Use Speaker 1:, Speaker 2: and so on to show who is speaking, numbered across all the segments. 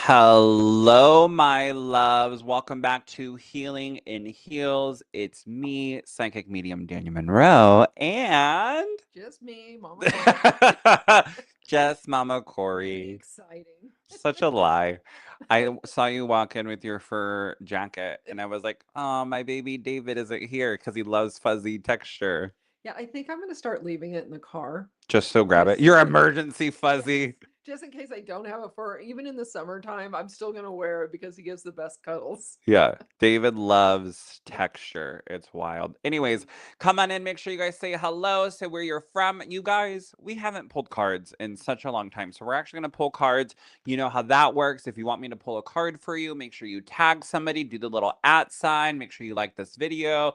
Speaker 1: Hello, my loves. Welcome back to Healing in Heels. It's me, psychic medium Daniel Monroe, and
Speaker 2: Just me, Mama Corey.
Speaker 1: just Mama
Speaker 2: Very
Speaker 1: Corey.
Speaker 2: exciting.
Speaker 1: Such a lie. I saw you walk in with your fur jacket, and I was like, oh, my baby David isn't here because he loves fuzzy texture.
Speaker 2: Yeah, I think I'm going to start leaving it in the car
Speaker 1: Just so grab it.
Speaker 2: just
Speaker 1: Your emergency
Speaker 2: yes,
Speaker 1: fuzzy.
Speaker 2: just in case I don't have a fur. Even in the summertime, I'm still going to wear it because he gives the best cuddles.
Speaker 1: Yeah, David loves texture. It's wild. Anyways, come on in. Make sure you guys say hello, say where you're from. You guys, we haven't pulled cards in such a long time. So we're actually going to pull cards. You know how that works. If you want me to pull a card for you, make sure you tag somebody, do the little @ sign, make sure you like this video.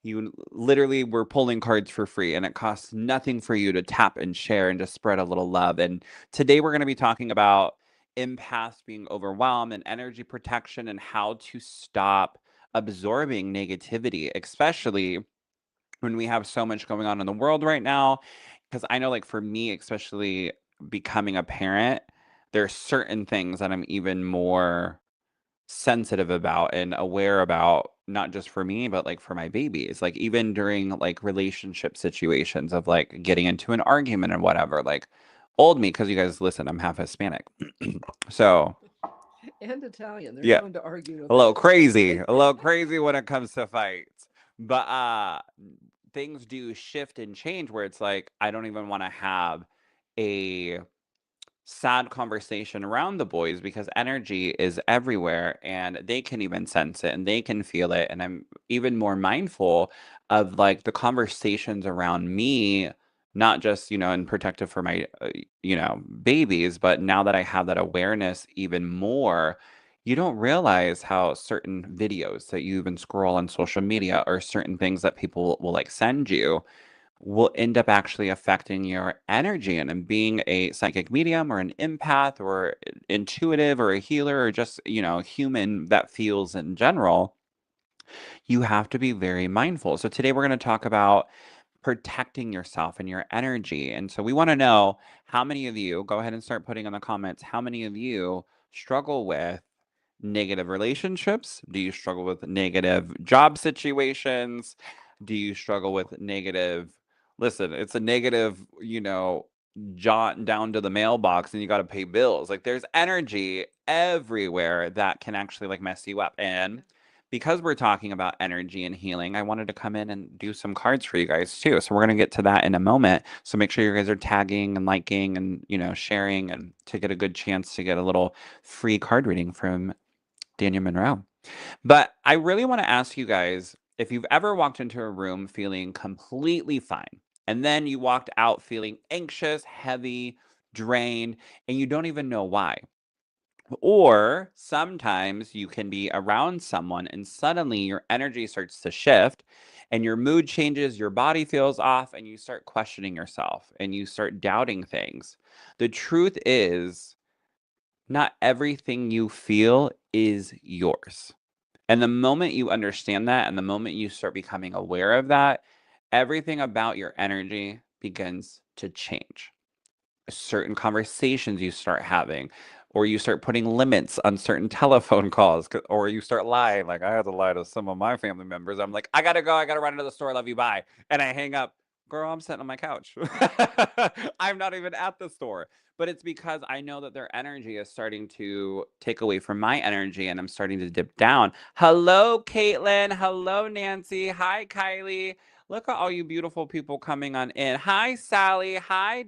Speaker 1: You literally, we're pulling cards for free, and it costs nothing for you to tap and share and just spread a little love. And today we're going to be talking about empaths being overwhelmed and energy protection and how to stop absorbing negativity, especially when we have so much going on in the world right now. Because I know, like, for me, especially becoming a parent, there's certain things that I'm even more sensitive about and aware about, not just for me but like for my babies, like even during like relationship situations of like getting into an argument and whatever, like old me, because you guys listen, I'm half Hispanic. So
Speaker 2: And Italian. They're
Speaker 1: yeah,
Speaker 2: known to argue no
Speaker 1: a little
Speaker 2: matter what.
Speaker 1: crazy, a little crazy when it comes to fights. But things do shift and change where it's like I don't even want to have a sad conversation around the boys because energy is everywhere and they can even sense it and they can feel it. And I'm even more mindful of like the conversations around me, not just, and protective for my, babies, but now that I have that awareness even more, you don't realize how certain videos that you even scroll on social media or certain things that people will like send you will end up actually affecting your energy. And being a psychic medium or an empath or intuitive or a healer or just, human that feels in general, you have to be very mindful. So today we're going to talk about protecting yourself and your energy. And so we want to know how many of you, go ahead and start putting in the comments, how many of you struggle with negative relationships? Do you struggle with negative job situations? Do you struggle with negative, listen, it's a negative, jaunt down to the mailbox and you got to pay bills. Like there's energy everywhere that can actually like mess you up. And because we're talking about energy and healing, I wanted to come in and do some cards for you guys too. So we're going to get to that in a moment. So make sure you guys are tagging and liking and, sharing, and to get a good chance to get a little free card reading from Daniel Monroe. But I really want to ask you guys if you've ever walked into a room feeling completely fine, and then you walked out feeling anxious, heavy, drained, and you don't even know why. Or sometimes you can be around someone and suddenly your energy starts to shift and your mood changes, your body feels off, and you start questioning yourself and you start doubting things. The truth is, not everything you feel is yours. And the moment you understand that and the moment you start becoming aware of that, everything about your energy begins to change. Certain conversations you start having, or you start putting limits on certain telephone calls, or you start lying. Like I had to lie to some of my family members. I'm like, I gotta go, I gotta run to the store, love you, bye. And I hang up. Girl, I'm sitting on my couch. I'm not even at the store. But it's because I know that their energy is starting to take away from my energy and I'm starting to dip down. Hello, Caitlin. Hello, Nancy. Hi, Kylie. Look at all you beautiful people coming on in. Hi, Sally. Hi,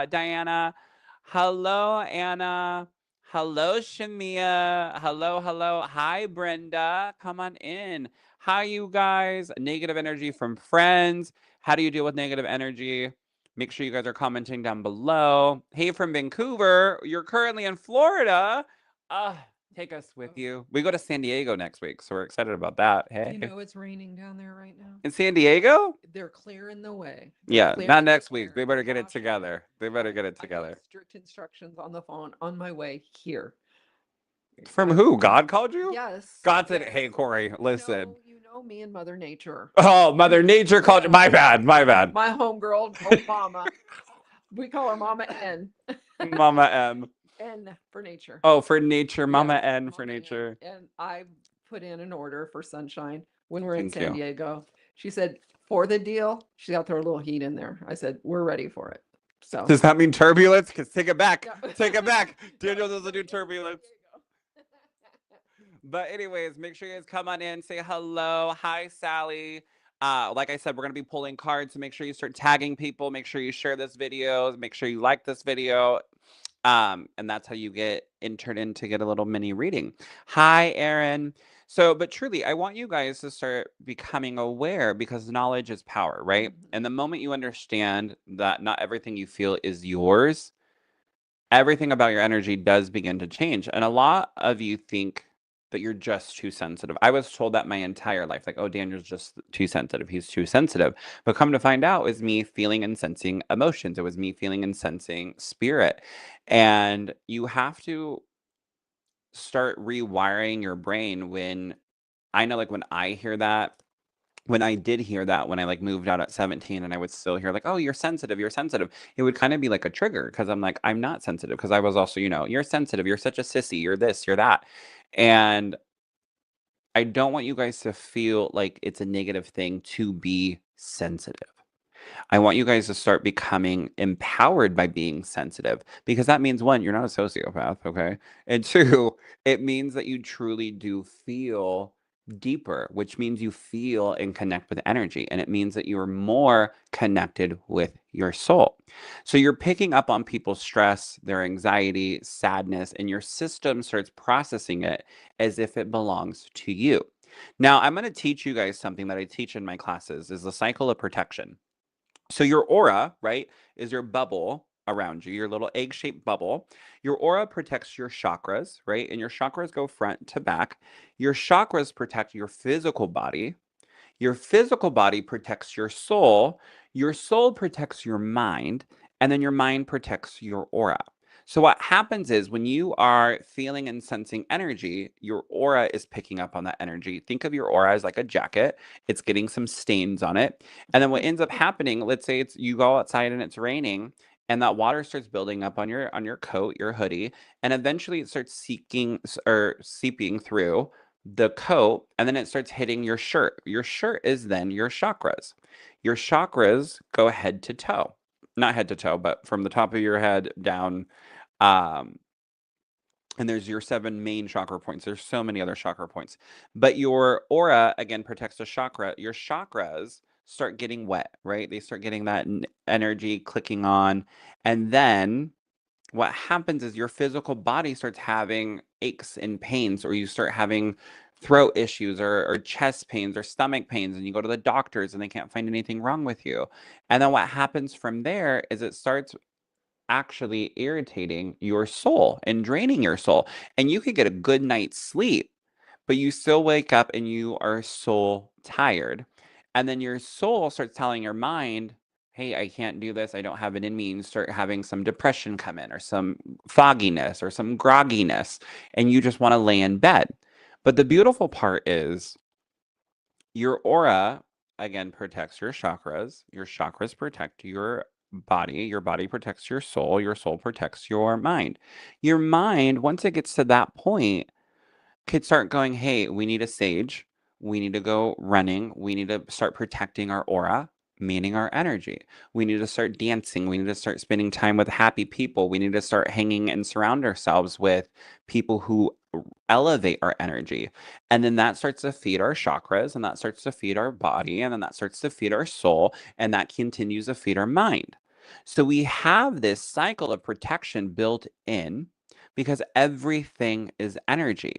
Speaker 1: Diana. Hello, Anna. Hello, Shamia. Hello, hello. Hi, Brenda. Come on in. Hi, you guys. Negative energy from friends. How do you deal with negative energy? Make sure you guys are commenting down below. Hey, from Vancouver. You're currently in Florida. Uh, Take us with
Speaker 2: Oh,
Speaker 1: you. We go to San Diego next week, so we're excited about that.
Speaker 2: you
Speaker 1: Hey.
Speaker 2: know it's raining down there right now.
Speaker 1: In San Diego?
Speaker 2: They're clearing the way. They're
Speaker 1: Yeah, not
Speaker 2: clearing the
Speaker 1: next week. They
Speaker 2: air.
Speaker 1: better get it
Speaker 2: Wash it
Speaker 1: together.
Speaker 2: down.
Speaker 1: They better
Speaker 2: I
Speaker 1: get it
Speaker 2: I got
Speaker 1: together.
Speaker 2: strict instructions on the phone on my way here.
Speaker 1: From
Speaker 2: I
Speaker 1: who? God called you?
Speaker 2: Yes,
Speaker 1: God said,
Speaker 2: yes.
Speaker 1: "Hey, Corey, listen."
Speaker 2: You know me and Mother Nature.
Speaker 1: Oh, Mother Nature called you.
Speaker 2: Yeah,
Speaker 1: My bad. My bad.
Speaker 2: my homegirl, oh mama. We call her Mama N.
Speaker 1: Mama M.
Speaker 2: N for nature.
Speaker 1: Oh, for nature, Mama
Speaker 2: Yes,
Speaker 1: N for
Speaker 2: Mama N.
Speaker 1: nature.
Speaker 2: And I put in an order for sunshine when we're in
Speaker 1: Thank
Speaker 2: San
Speaker 1: you.
Speaker 2: Diego. She said, for the deal, she got to throw a little heat in there. I said, we're ready for it. So,
Speaker 1: Does that mean turbulence? Because take it back.
Speaker 2: no,
Speaker 1: Take it back.
Speaker 2: no,
Speaker 1: Daniel
Speaker 2: she's
Speaker 1: doesn't
Speaker 2: like,
Speaker 1: do
Speaker 2: it's San
Speaker 1: turbulence.
Speaker 2: Diego.
Speaker 1: But anyways, make sure you guys come on in, say hello. Hi, Sally. Like I said, we're gonna be pulling cards, so make sure you start tagging people. Make sure you share this video. Make sure you like this video. And that's how you get entered in to get a little mini reading. Hi, Erin. So, but truly, I want you guys to start becoming aware because knowledge is power, right? And the moment you understand that not everything you feel is yours, everything about your energy does begin to change. And a lot of you think that you're just too sensitive. I was told that my entire life, like, oh, Daniel's just too sensitive. He's too sensitive. But come to find out, it was me feeling and sensing emotions. It was me feeling and sensing spirit. And you have to start rewiring your brain when I know, like, when I hear that, when I did hear that when I like moved out at 17 and I would still hear like, "Oh, you're sensitive, you're sensitive." It would kind of be like a trigger because I'm like, I'm not sensitive because I was also, you're sensitive, you're such a sissy, you're this, you're that. And I don't want you guys to feel like it's a negative thing to be sensitive. I want you guys to start becoming empowered by being sensitive because that means one, you're not a sociopath, okay? And two, it means that you truly do feel deeper, which means you feel and connect with energy. And it means that you are more connected with your soul. So you're picking up on people's stress, their anxiety, sadness, and your system starts processing it as if it belongs to you. Now, I'm going to teach you guys something that I teach in my classes is the cycle of protection. So your aura, right, is your bubble around you, your little egg-shaped bubble. Your aura protects your chakras, right? And your chakras go front to back. Your chakras protect your physical body. Your physical body protects your soul protects your mind, and then your mind protects your aura. So, what happens is when you are feeling and sensing energy, your aura is picking up on that energy. Think of your aura as like a jacket, it's getting some stains on it. And then what ends up happening, let's say it's you go outside and it's raining, and that water starts building up on your coat, your hoodie, and eventually it starts seeping through the coat and then it starts hitting your shirt. Your shirt is then your chakras. Your chakras go head to toe. Not head to toe, but from the top of your head down. Um, and there's your seven main chakra points. There's so many other chakra points. But your aura, again, protects the chakra. Your chakras start getting wet, right? They start getting that energy clicking on. And then what happens is your physical body starts having aches and pains, or you start having throat issues or chest pains or stomach pains, and you go to the doctors and they can't find anything wrong with you. And then what happens from there is it starts actually irritating your soul and draining your soul. And you could get a good night's sleep, but you still wake up and you are soul tired. And then your soul starts telling your mind, hey, I can't do this. I don't have it in me. And you start having some depression come in, or some fogginess, or some grogginess, and you just want to lay in bed. But the beautiful part is your aura, again, protects your chakras protect your body protects your soul protects your mind. Your mind, once it gets to that point, could start going, hey, we need a sage. We need to go running. We need to start protecting our aura, meaning our energy. We need to start dancing. We need to start spending time with happy people. We need to start hanging and surround ourselves with people who elevate our energy. And then that starts to feed our chakras, and that starts to feed our body, and then that starts to feed our soul, and that continues to feed our mind. So we have this cycle of protection built in because everything is energy.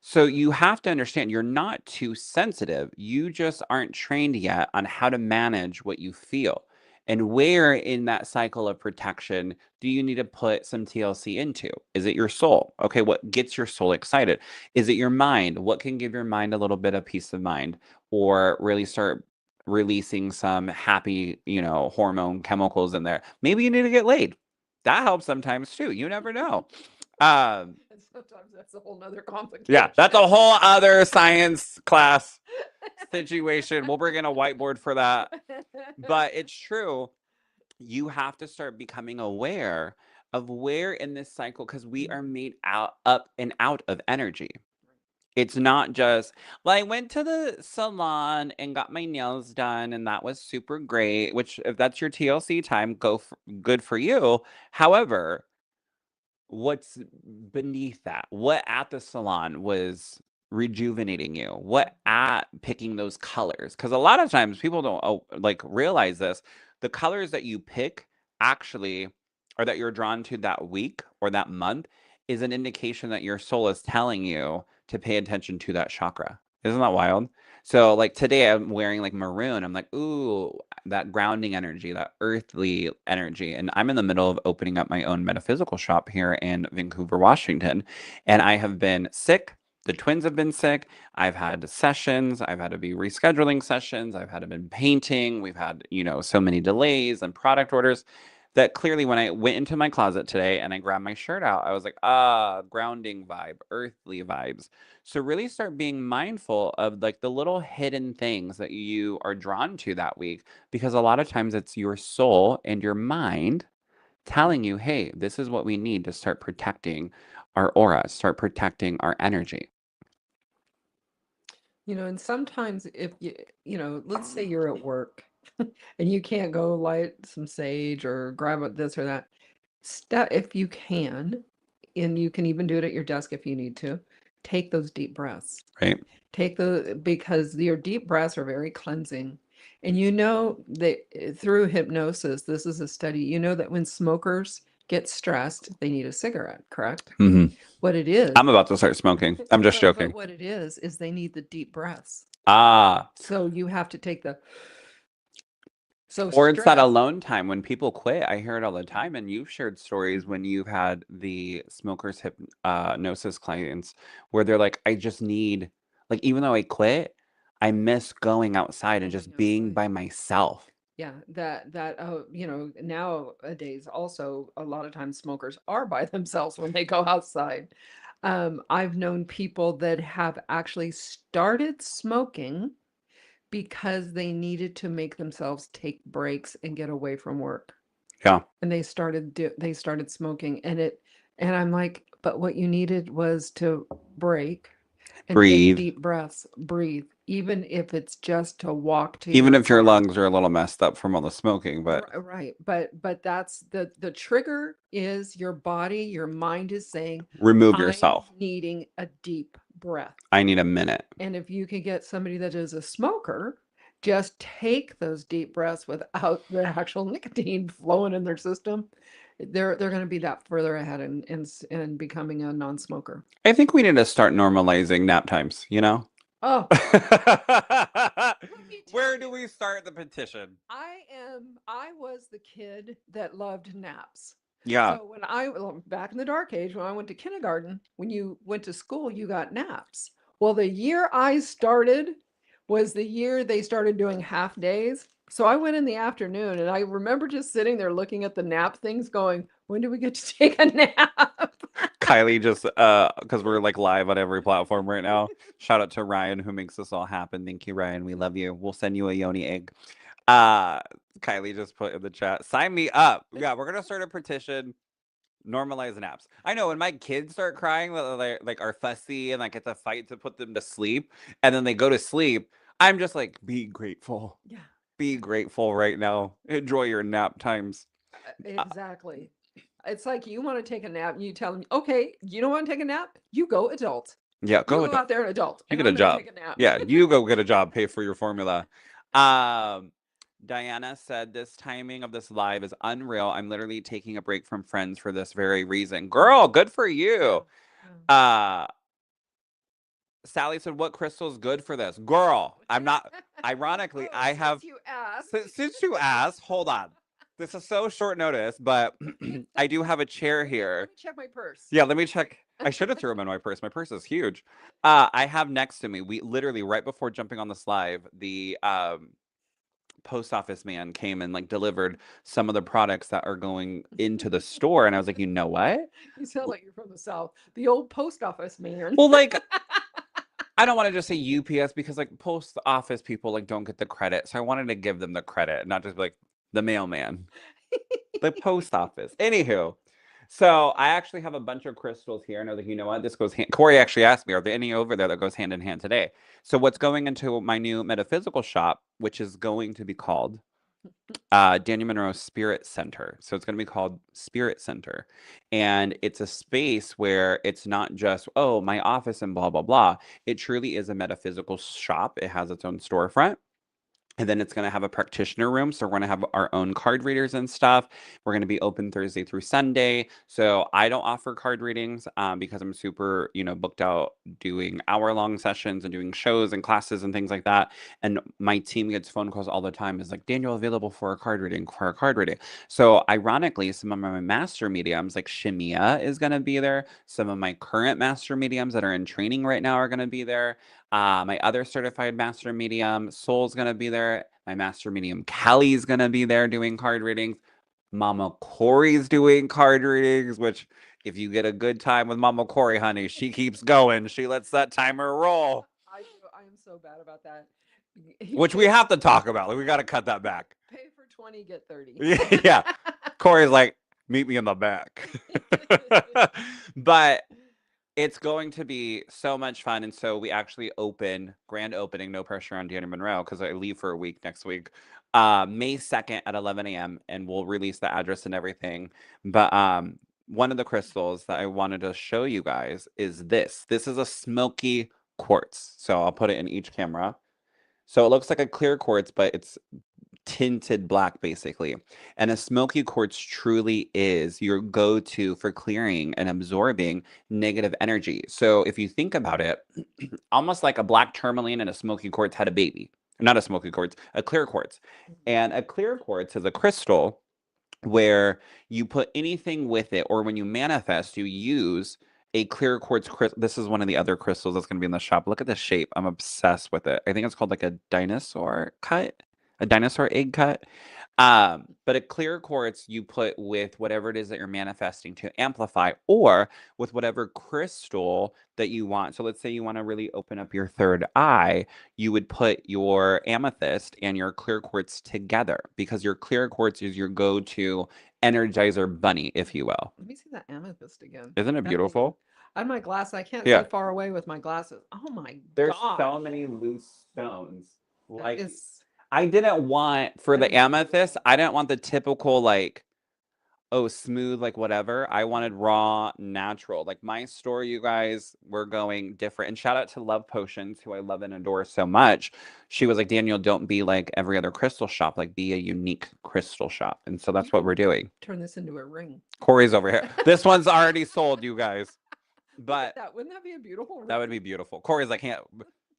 Speaker 1: So you have to understand you're not too sensitive. You just aren't trained yet on how to manage what you feel. And where in that cycle of protection do you need to put some TLC into? Is it your soul? Okay, what gets your soul excited? Is it your mind? What can give your mind a little bit of peace of mind or really start releasing some happy, hormone chemicals in there? Maybe you need to get laid. That helps sometimes too. You never know. Um,
Speaker 2: And sometimes that's a whole nother
Speaker 1: yeah,
Speaker 2: complication.
Speaker 1: that's a whole other science class situation. We'll bring in a whiteboard for that. But it's true. you have to start becoming aware of where in this cycle, because we are
Speaker 2: Mhm.
Speaker 1: made out up and out of energy. It's not just, well, I went to the salon and got my nails done, and that was super great. Which, if that's your TLC time, good for you. However, what's beneath that? What at the salon was rejuvenating you? What at picking those colors? Because a lot of times people don't like realize this. The colors that you pick actually, or that you're drawn to that week or that month, is an indication that your soul is telling you to pay attention to that chakra. Isn't that wild? So like today I'm wearing like maroon. I'm like, ooh, that grounding energy, that earthly energy. And I'm in the middle of opening up my own metaphysical shop here in Vancouver, Washington. And I have been sick. The twins have been sick. I've had sessions. I've had to be rescheduling sessions. I've had to been painting. We've had, so many delays and product orders that clearly when I went into my closet today and I grabbed my shirt out, I was like, grounding vibe, earthly vibes. So really start being mindful of like the little hidden things that you are drawn to that week, because a lot of times it's your soul and your mind telling you, hey, this is what we need to start protecting our aura, start protecting our energy.
Speaker 2: And sometimes if let's say you're at work and you can't go light some sage or this or that, if you can, and you can even do it at your desk if you need to, take those deep breaths.
Speaker 1: Right?
Speaker 2: Because your deep breaths are very cleansing. And that through hypnosis, this is a study, that when smokers get stressed, they need a cigarette, correct?
Speaker 1: Hmm.
Speaker 2: What it is,
Speaker 1: I'm about to start smoking. I'm just
Speaker 2: but
Speaker 1: joking.
Speaker 2: what it is they need the deep breaths.
Speaker 1: Ah,
Speaker 2: So you have to take so
Speaker 1: or it's that
Speaker 2: stress.
Speaker 1: alone time when people quit. I hear it all the time, and you've shared stories when you've had the smokers hypnosis clients where they're like, "I just need, like, even though I quit, I miss going outside and
Speaker 2: Going
Speaker 1: just being
Speaker 2: outside.
Speaker 1: by myself."
Speaker 2: Yeah, nowadays also a lot of times smokers are by themselves when they go outside. I've known people that have actually started smoking because they needed to make themselves take breaks and get away from work.
Speaker 1: Yeah,
Speaker 2: And they started smoking, and I'm like, but what you needed was to break and take
Speaker 1: breathe.
Speaker 2: deep breaths, breathe, even if it's just to walk to
Speaker 1: Even
Speaker 2: your
Speaker 1: if your
Speaker 2: car.
Speaker 1: lungs are a little messed up from all the smoking, but
Speaker 2: Right, but that's the trigger is your body, your mind is saying,
Speaker 1: remove
Speaker 2: I'm
Speaker 1: yourself.
Speaker 2: needing a deep breath.
Speaker 1: I need a minute.
Speaker 2: And if you can get somebody that is a smoker, just take those deep breaths without the actual nicotine flowing in their system, they're going to be that further ahead in becoming a non-smoker.
Speaker 1: I think we need to start normalizing nap times, you know?
Speaker 2: Oh, let me tell
Speaker 1: Where
Speaker 2: you.
Speaker 1: do we start the petition?
Speaker 2: I was the kid that loved naps.
Speaker 1: Yeah,
Speaker 2: So back in the dark age, when I went to kindergarten, when you went to school, you got naps. Well, the year I started was the year they started doing half days. So I went in the afternoon and I remember just sitting there looking at the nap things going, when do we get to take a nap?
Speaker 1: Kylie just because we're like live on every platform right now. Shout out to Ryan who makes this all happen. Thank you, Ryan. We love you. We'll send you a yoni egg. Uh Kylie just put in the chat. Sign me up. Yeah, we're gonna start a petition. Normalize naps. I know when my kids start crying, that they like are fussy and like it's a fight to put them to sleep, and then they go to sleep. I'm just like, be grateful.
Speaker 2: Yeah,
Speaker 1: Be
Speaker 2: yeah,
Speaker 1: grateful right now. Enjoy your nap times. Uh,
Speaker 2: exactly. It's like you want to take a nap and you tell them, okay, you don't want to take a nap? You go adult.
Speaker 1: yeah,
Speaker 2: You
Speaker 1: go
Speaker 2: go
Speaker 1: adult.
Speaker 2: out there and adult,
Speaker 1: You
Speaker 2: and
Speaker 1: get a
Speaker 2: I'm going to
Speaker 1: job.
Speaker 2: take a nap.
Speaker 1: Yeah, you go get a job. Pay for your formula. Um, Diana said this timing of this live is unreal. I'm literally taking a break from friends for this very reason. Girl, good for
Speaker 2: Yeah.
Speaker 1: you.
Speaker 2: Yeah.
Speaker 1: Uh Sally said, "What crystal's good for this?" Girl, I'm not. Ironically,
Speaker 2: Oh,
Speaker 1: I have.
Speaker 2: since you asked.
Speaker 1: Since you asked, hold on. This is so short notice, but I do have a chair
Speaker 2: Let
Speaker 1: here.
Speaker 2: me check my purse.
Speaker 1: Yeah, let me check. I should have threw them in my purse. My purse is huge. I have next to me. We literally right before jumping on this live, the post office man came and like delivered some of the products that are going into the store, and I was like, you know what?
Speaker 2: You sound like you're from the South. The old post office man.
Speaker 1: Well, like I don't want to just say UPS because like post office people like don't get the credit. So I wanted to give them the credit, not just be like the mailman. The post office. Anywho, so I actually have a bunch of crystals here, and I was like, you know what? This goes hand. Corey actually asked me, are there any over there that goes hand in hand today? So what's going into my new metaphysical shop, which is going to be called Daniel Monroe Spirit Center. So it's going to be called Spirit Center. And it's a space where it's not just, oh, my office and blah, blah, blah. It truly is a metaphysical shop. It has its own storefront. And then it's going to have a practitioner room. So we're going to have our own card readers and stuff. We're going to be open Thursday through Sunday. So I don't offer card readings because I'm super, booked out doing hour-long sessions and doing shows and classes and things like that. And my team gets phone calls all the time. Is like, Daniel, available for a card reading, for a card reading. So ironically, some of my master mediums, like Shimia, is going to be there. Some of my current master mediums that are in training right now are going to be there. My other certified master medium, Soul's gonna be there. My master medium, Kelly's gonna be there doing card readings. Mama Corey's doing card readings, which if you get a good time with Mama Corey, honey, she keeps going. She lets that timer roll,
Speaker 2: I am so bad about that.
Speaker 1: which we have to talk about. Like, we got to cut that back.
Speaker 2: Pay for 20, get 30.
Speaker 1: Yeah. Corey's like, meet me in the back. But it's going to be so much fun. And so we actually grand opening, no pressure on Daniel Monroe, because I leave for a week next week, May 2nd at 11 a.m. And we'll release the address and everything. But one of the crystals that I wanted to show you guys is this. This is a smoky quartz. So I'll put it in each camera. So it looks like a clear quartz, but it's tinted black basically. And a smoky quartz truly is your go-to for clearing and absorbing negative energy. So if you think about it, almost like a black tourmaline and a smoky quartz had a baby. Not a smoky quartz, a clear quartz. And a clear quartz is a crystal where you put anything with it, or when you manifest, you use a clear quartz crystal. This is one of the other crystals that's going to be in the shop. Look at the shape. I'm obsessed with it. I think it's called like a dinosaur cut, a dinosaur egg cut. But a clear quartz you put with whatever it is that you're manifesting to amplify, or with whatever crystal that you want. So let's say you want to really open up your third eye, you would put your amethyst and your clear quartz together, because your clear quartz is your go-to energizer bunny, if you will.
Speaker 2: Let me see that amethyst again.
Speaker 1: Isn't it
Speaker 2: That thing.
Speaker 1: beautiful?
Speaker 2: On my glass, I can't
Speaker 1: Yeah.
Speaker 2: see far away with my glasses. Oh my
Speaker 1: There's
Speaker 2: gosh.
Speaker 1: so many loose stones.
Speaker 2: That
Speaker 1: Like,
Speaker 2: is
Speaker 1: I didn't want for
Speaker 2: that
Speaker 1: the
Speaker 2: is
Speaker 1: amethyst, I didn't want the typical like, oh, smooth, like whatever. I wanted raw, natural. Like my store, you guys, were going different. And shout out to Love Potions, who I love and adore so much. She was like, Daniel, don't be like every other crystal shop. Like, be a unique crystal shop. And so
Speaker 2: you
Speaker 1: that's what
Speaker 2: could
Speaker 1: we're doing.
Speaker 2: turn this into a ring.
Speaker 1: Corey's over here. This one's already sold, you guys.
Speaker 2: Look
Speaker 1: But
Speaker 2: at that. Wouldn't that be a beautiful ring?
Speaker 1: that would be beautiful. Corey's like, can't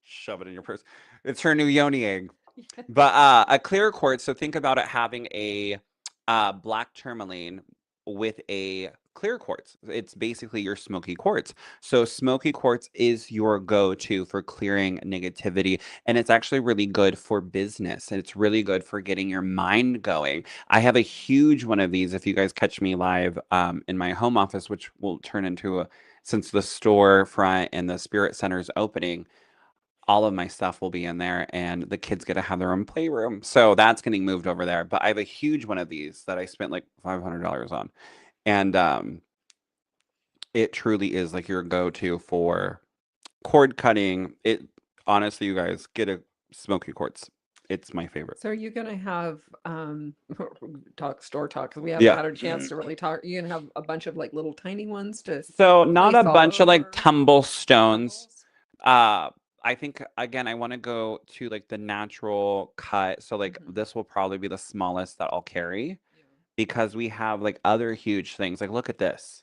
Speaker 1: shove it in your purse. It's her new yoni egg.
Speaker 2: Yeah.
Speaker 1: But a clear quartz, so think about it having a black tourmaline with a clear quartz. It's basically your smoky quartz. So smoky quartz is your go-to for clearing negativity, and it's actually really good for business, and it's really good for getting your mind going. I have a huge one of these if you guys catch me live in my home office, which will turn into a, since the storefront and the spirit center is opening, all of my stuff will be in there, and the kids get to have their own playroom. So that's getting moved over there. But I have a huge one of these that I spent like $500 on. And it truly is like your go-to for cord cutting. It honestly, you guys, get a smoky quartz. It's my favorite.
Speaker 2: So are you gonna have talk store talk, because we haven't
Speaker 1: Yeah.
Speaker 2: had a chance to really talk. You're gonna have a bunch of like little tiny ones to
Speaker 1: So not a
Speaker 2: place all
Speaker 1: bunch of like
Speaker 2: over
Speaker 1: tumble stones.
Speaker 2: tumbles?
Speaker 1: I think again, I want to go to like the natural cut. So like
Speaker 2: Mhm.
Speaker 1: this will probably be the smallest that I'll carry,
Speaker 2: Yeah.
Speaker 1: because we have like other huge things. Like look at this.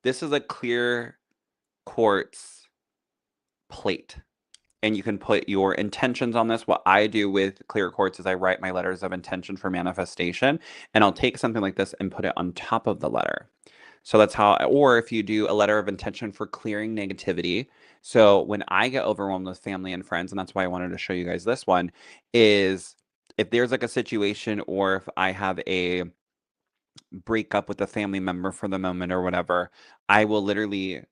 Speaker 1: This is a clear quartz plate. And you can put your intentions on this. What I do with clear quartz is I write my letters of intention for manifestation, and I'll take something like this and put it on top of the letter. So that's how, or if you do a letter of intention for clearing negativity. So when I get overwhelmed with family and friends, and that's why I wanted to show you guys this one, is if there's like a situation, or if I have a break up with a family member for the moment or whatever, I will literally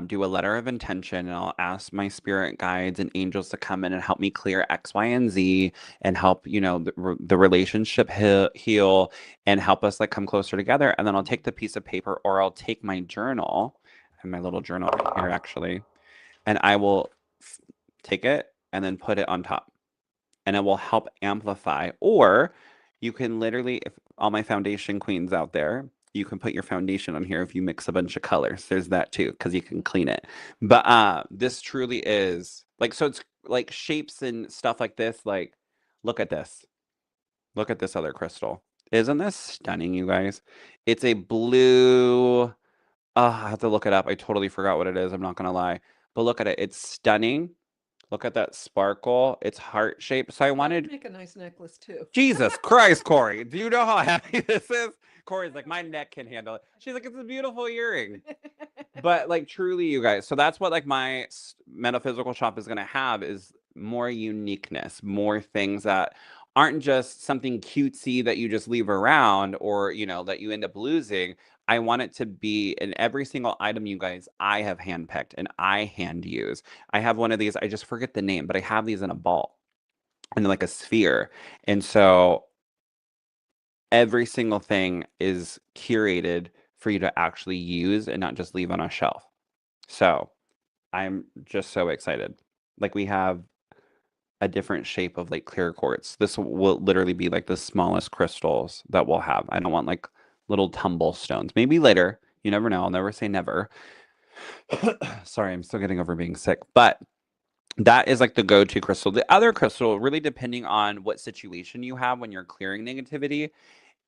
Speaker 1: do a letter of intention, and I'll ask my spirit guides and angels to come in and help me clear X, Y, and Z, and help, the relationship heal, and help us like come closer together. And then I'll take the piece of paper, or I'll take my journal, and my little journal right here actually, and I will take it and then put it on top, and it will help amplify. Or you can literally, if all my foundation queens out there, you can put your foundation on here if you mix a bunch of colors. There's that too, because you can clean it. But this truly is like, so it's like shapes and stuff like this. Like, look at this. Look at this other crystal. Isn't this stunning, you guys? It's a blue. Oh, I have to look it up. I totally forgot what it is. I'm not gonna lie. But look at it. It's stunning. Look at that sparkle. It's heart shaped. So I
Speaker 2: That would
Speaker 1: wanted.
Speaker 2: make a nice necklace too.
Speaker 1: Jesus Christ, Corey. Do you know how heavy this is? Corey's like, my neck can handle it. She's like, it's a beautiful earring. But like, truly, you guys. So that's what like my metaphysical shop is going to have, is more uniqueness, more things that aren't just something cutesy that you just leave around, or, that you end up losing. I want it to be in every single item, you guys, I have handpicked and I hand use. I have one of these, I just forget the name, but I have these in a ball and like a sphere. And so every single thing is curated for you to actually use and not just leave on a shelf. So I'm just so excited. Like, we have a different shape of like clear quartz. This will literally be like the smallest crystals that we'll have. I don't want like little tumble stones. Maybe later. You never know. I'll never say never. Sorry, I'm still getting over being sick. But that is like the go-to crystal. The other crystal, really depending on what situation you have when you're clearing negativity,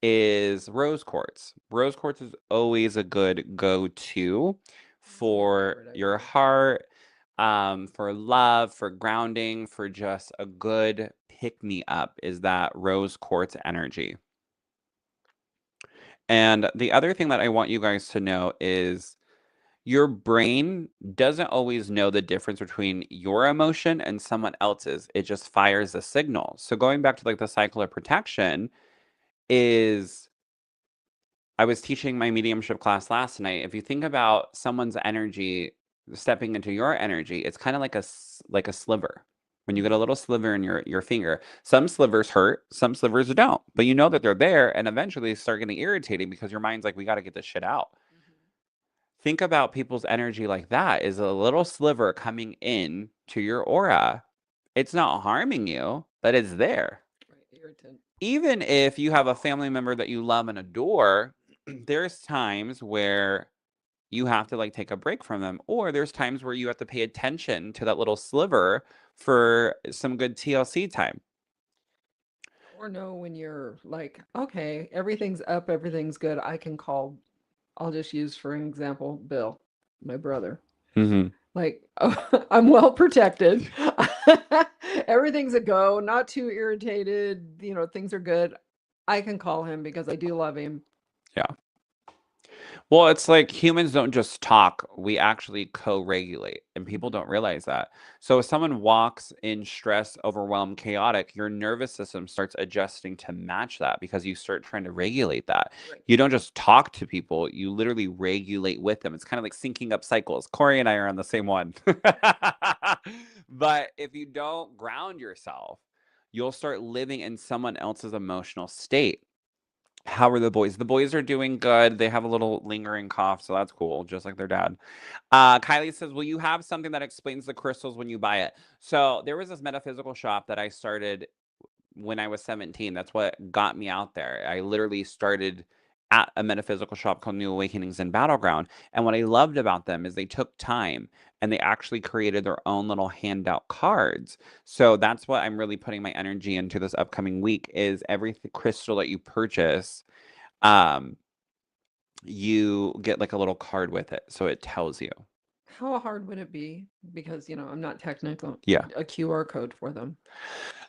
Speaker 1: is rose quartz. Rose quartz is always a good go-to
Speaker 2: That's my
Speaker 1: for
Speaker 2: favorite, I
Speaker 1: your
Speaker 2: think.
Speaker 1: heart, for love, for grounding, for just a good pick-me-up, is that rose quartz energy. And the other thing that I want you guys to know is your brain doesn't always know the difference between your emotion and someone else's. It just fires a signal. So going back to like the cycle of protection, is I was teaching my mediumship class last night. If you think about someone's energy stepping into your energy, it's kind of like a sliver. When you get a little sliver in your finger, some slivers hurt, some slivers don't. But you know that they're there, and eventually they start getting irritating because your mind's like, we got to get this shit out. Think about people's energy like that, is a little sliver coming in to your aura. It's not harming you, but it's there.
Speaker 2: Right, irritant.
Speaker 1: Even if you have a family member that you love and adore, there's times where you have to like take a break from them, or there's times where you have to pay attention to that little sliver for some good TLC time.
Speaker 2: Or know when you're like, okay, everything's up, everything's good. I can call, I'll just use for an example, Bill, my brother.
Speaker 1: Hmm.
Speaker 2: Like, oh, I'm well protected. Everything's a go, not too irritated, things are good. I can call him because I do love him.
Speaker 1: Yeah. Well, it's like humans don't just talk, we actually co-regulate, and people don't realize that. So if someone walks in stress, overwhelmed, chaotic, your nervous system starts adjusting to match that, because you start trying to regulate that.
Speaker 2: Right.
Speaker 1: You don't just talk to people, you literally regulate with them. It's kind of like syncing up cycles. Corey and I are on the same one. But if you don't ground yourself, you'll start living in someone else's emotional state. How are the boys? The boys are doing good. They have a little lingering cough, so that's cool, just like their dad. Kylie says, will you have something that explains the crystals when you buy it? So there was this metaphysical shop that I started when I was 17. That's what got me out there. I literally started at a metaphysical shop called New Awakenings in Battleground. And what I loved about them is they took time and they actually created their own little handout cards. So that's what I'm really putting my energy into this upcoming week, is every crystal that you purchase, um, you get like a little card with it. So it tells you.
Speaker 2: How hard would it be? Because, I'm not technical,
Speaker 1: Yeah.
Speaker 2: a QR code for them.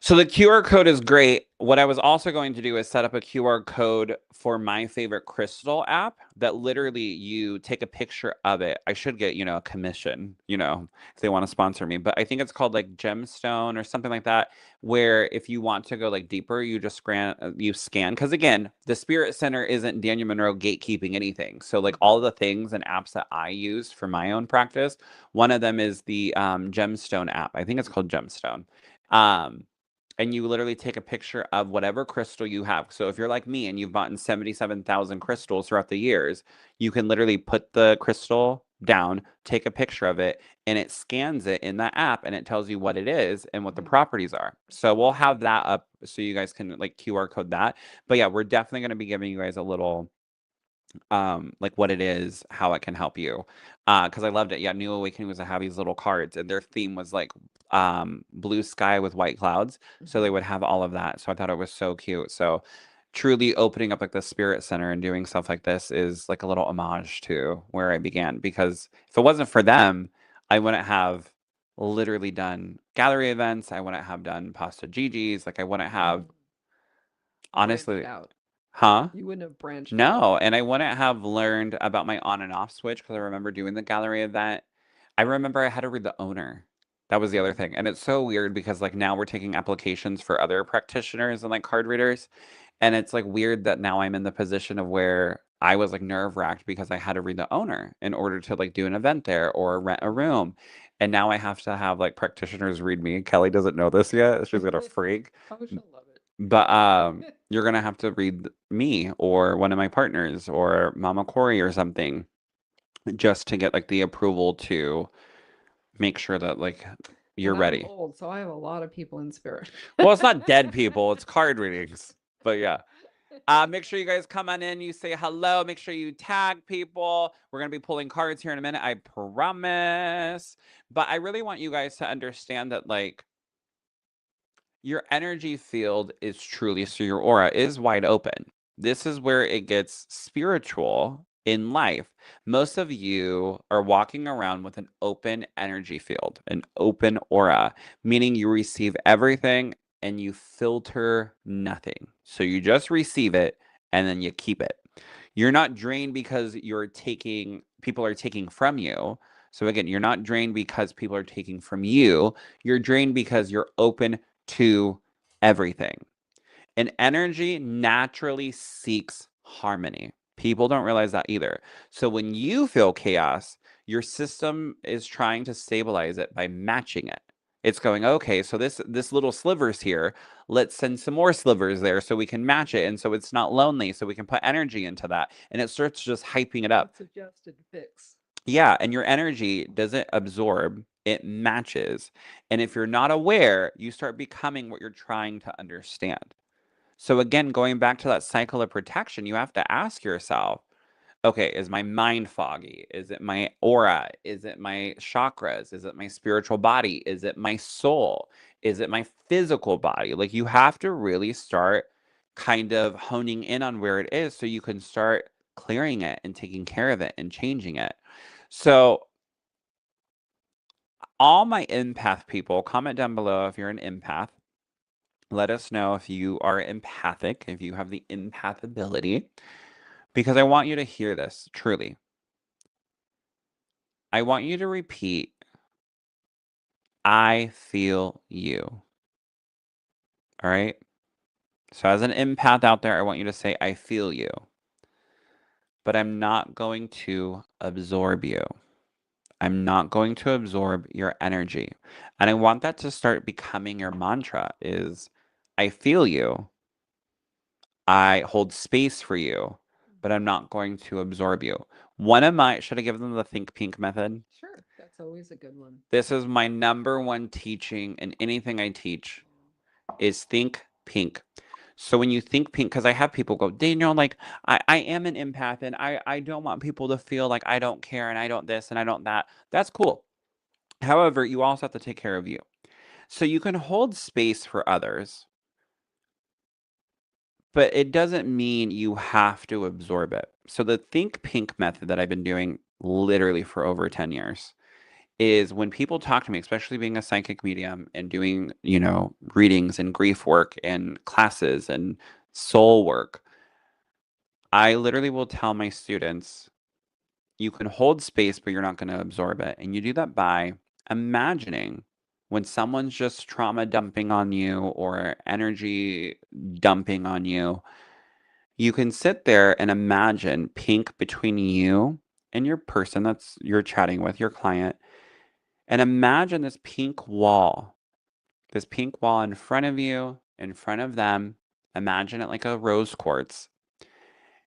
Speaker 1: So the QR code is great. What I was also going to do is set up a QR code for my favorite crystal app that literally you take a picture of it. I should get, a commission, if they want to sponsor me, but I think it's called like Gemstone or something like that, where if you want to go like deeper, you scan. Because again, the Spirit Center isn't Daniel Monroe gatekeeping anything. So like all the things and apps that I use for my own practice, one of them is the Gemstone app. I think it's called Gemstone. Um, and you literally take a picture of whatever crystal you have. So if you're like me and you've bought 77,000 crystals throughout the years, you can literally put the crystal down, take a picture of it, and it scans it in that app and it tells you what it is and what the properties are. So we'll have that up so you guys can like QR code that. But yeah, we're definitely going to be giving you guys a little like what it is, how it can help you. Because I loved it. Yeah, New Awakening was to have these little cards, and their theme was like blue sky with white clouds. So they would have all of that. So I thought it was so cute. So truly opening up like the Spirit Center and doing stuff like this is like a little homage to where I began. Because if it wasn't for them, I wouldn't have literally done gallery events. I wouldn't have done Pasta Gigi's. Like I wouldn't have
Speaker 2: Branched
Speaker 1: honestly,
Speaker 2: out.
Speaker 1: huh?
Speaker 2: You wouldn't have branched out.
Speaker 1: No, and I wouldn't have learned about my on and off switch because I remember doing the gallery event. I remember I had to read the owner. That was the other thing. And it's so weird because like now we're taking applications for other practitioners and like card readers. And it's like weird that now I'm in the position of where I was like nerve-wracked because I had to read the owner in order to like do an event there or rent a room. And now I have to have like practitioners read me. Kelly doesn't know this yet. She's gonna freak.
Speaker 2: Oh, she'll love
Speaker 1: But you're gonna have to read me or one of my partners or Mama Corey or something just to get like the approval to make sure that like you're
Speaker 2: And I'm
Speaker 1: ready.
Speaker 2: old, so I have a lot of people in spirit.
Speaker 1: Well, it's not dead people, it's card readings. But yeah. Make sure you guys come on in, you say hello, make sure you tag people. We're gonna be pulling cards here in a minute, I promise. But I really want you guys to understand that like your energy field is truly so your aura is wide open. This is where it gets spiritual in life. Most of you are walking around with an open energy field, an open aura, meaning you receive everything and you filter nothing. So you just receive it and then you keep it. You're not drained because people are taking from you. So again, you're not drained because people are taking from you. You're drained because you're open to everything. And energy naturally seeks harmony. People don't realize that either. So when you feel chaos, your system is trying to stabilize it by matching it. It's going, okay, so this little sliver's here. Let's send some more slivers there so we can match it. And so it's not lonely. So we can put energy into that. And it starts just hyping it up.
Speaker 2: It's adjusted fix.
Speaker 1: Yeah, and your energy doesn't absorb, it matches. And if you're not aware, you start becoming what you're trying to understand. So again, going back to that cycle of protection, you have to ask yourself, okay, is my mind foggy? Is it my aura? Is it my chakras? Is it my spiritual body? Is it my soul? Is it my physical body? Like you have to really start kind of honing in on where it is so you can start clearing it and taking care of it and changing it. So, all my empath people, comment down below if you're an empath. Let us know if you are empathic, if you have the empath ability, because I want you to hear this truly. I want you to repeat, I feel you. All right. So, as an empath out there, I want you to say, I feel you, but I'm not going to absorb you. I'm not going to absorb your energy. And I want that to start becoming your mantra is I feel you. I hold space for you, but I'm not going to absorb you. Should I give them the think pink method?
Speaker 2: Sure, that's always a good one.
Speaker 1: This is my number one teaching in anything I teach is think pink. So when you think pink, because I have people go, Daniel, like I am an empath and I don't want people to feel like I don't care and I don't this and I don't that. That's cool. However, you also have to take care of you. So you can hold space for others, but it doesn't mean you have to absorb it. So the think pink method that I've been doing literally for over 10 years is when people talk to me, especially being a psychic medium and doing, readings and grief work and classes and soul work, I literally will tell my students, you can hold space, but you're not going to absorb it. And you do that by imagining when someone's just trauma dumping on you or energy dumping on you, you can sit there and imagine pink between you and your person that's you're chatting with, your client, and imagine this pink wall in front of you, in front of them. Imagine it like a rose quartz.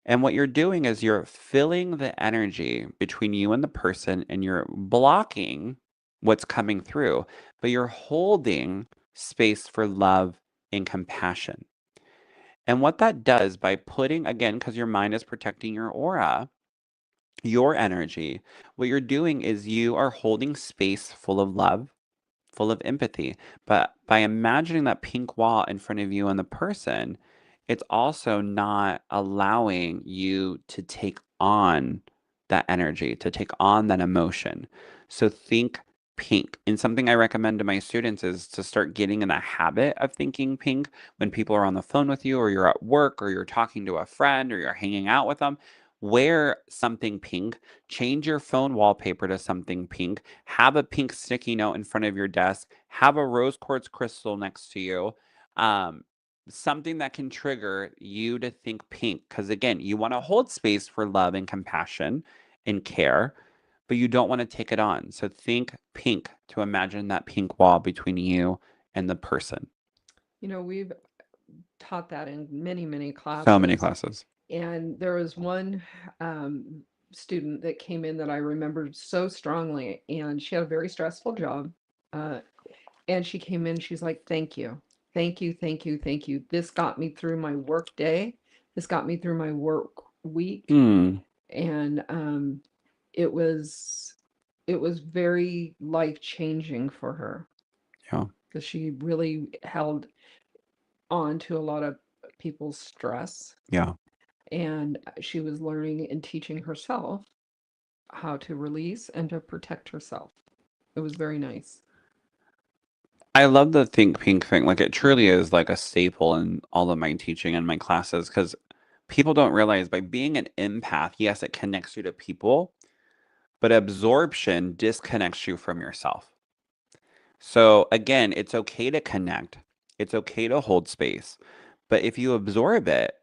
Speaker 1: And what you're doing is you're filling the energy between you and the person, and you're blocking what's coming through, but you're holding space for love and compassion. And what that does by putting, again, because your mind is protecting your aura, your energy, what you're doing is you are holding space full of love, full of empathy. But by imagining that pink wall in front of you and the person, it's also not allowing you to take on that energy, to take on that emotion. So think pink. And something I recommend to my students is to start getting in the habit of thinking pink when people are on the phone with you, or you're at work, or you're talking to a friend, or you're hanging out with them. Wear something pink, change your phone wallpaper to something pink, have a pink sticky note in front of your desk, have a rose quartz crystal next to you, um, something that can trigger you to think pink. Because again, you want to hold space for love and compassion and care, but you don't want to take it on. So think pink to imagine that pink wall between you and the person.
Speaker 2: We've taught that in many, many
Speaker 1: So many
Speaker 2: classes.
Speaker 1: classes.
Speaker 2: And there was one student that came in that I remembered so strongly, and she had a very stressful job. Uh, and she came in, she's like, "Thank you, thank you, thank you, thank you. This got me through my work day. This got me through my work week."
Speaker 1: Hmm.
Speaker 2: And it was it was very life changing for her
Speaker 1: Yeah.
Speaker 2: because she really held on to a lot of people's stress,
Speaker 1: Yeah.
Speaker 2: and she was learning and teaching herself how to release and to protect herself. It was very nice.
Speaker 1: I love the think pink thing. Like it truly is like a staple in all of my teaching and my classes because people don't realize by being an empath, yes, it connects you to people, but absorption disconnects you from yourself. So again, it's okay to connect. It's okay to hold space. But if you absorb it,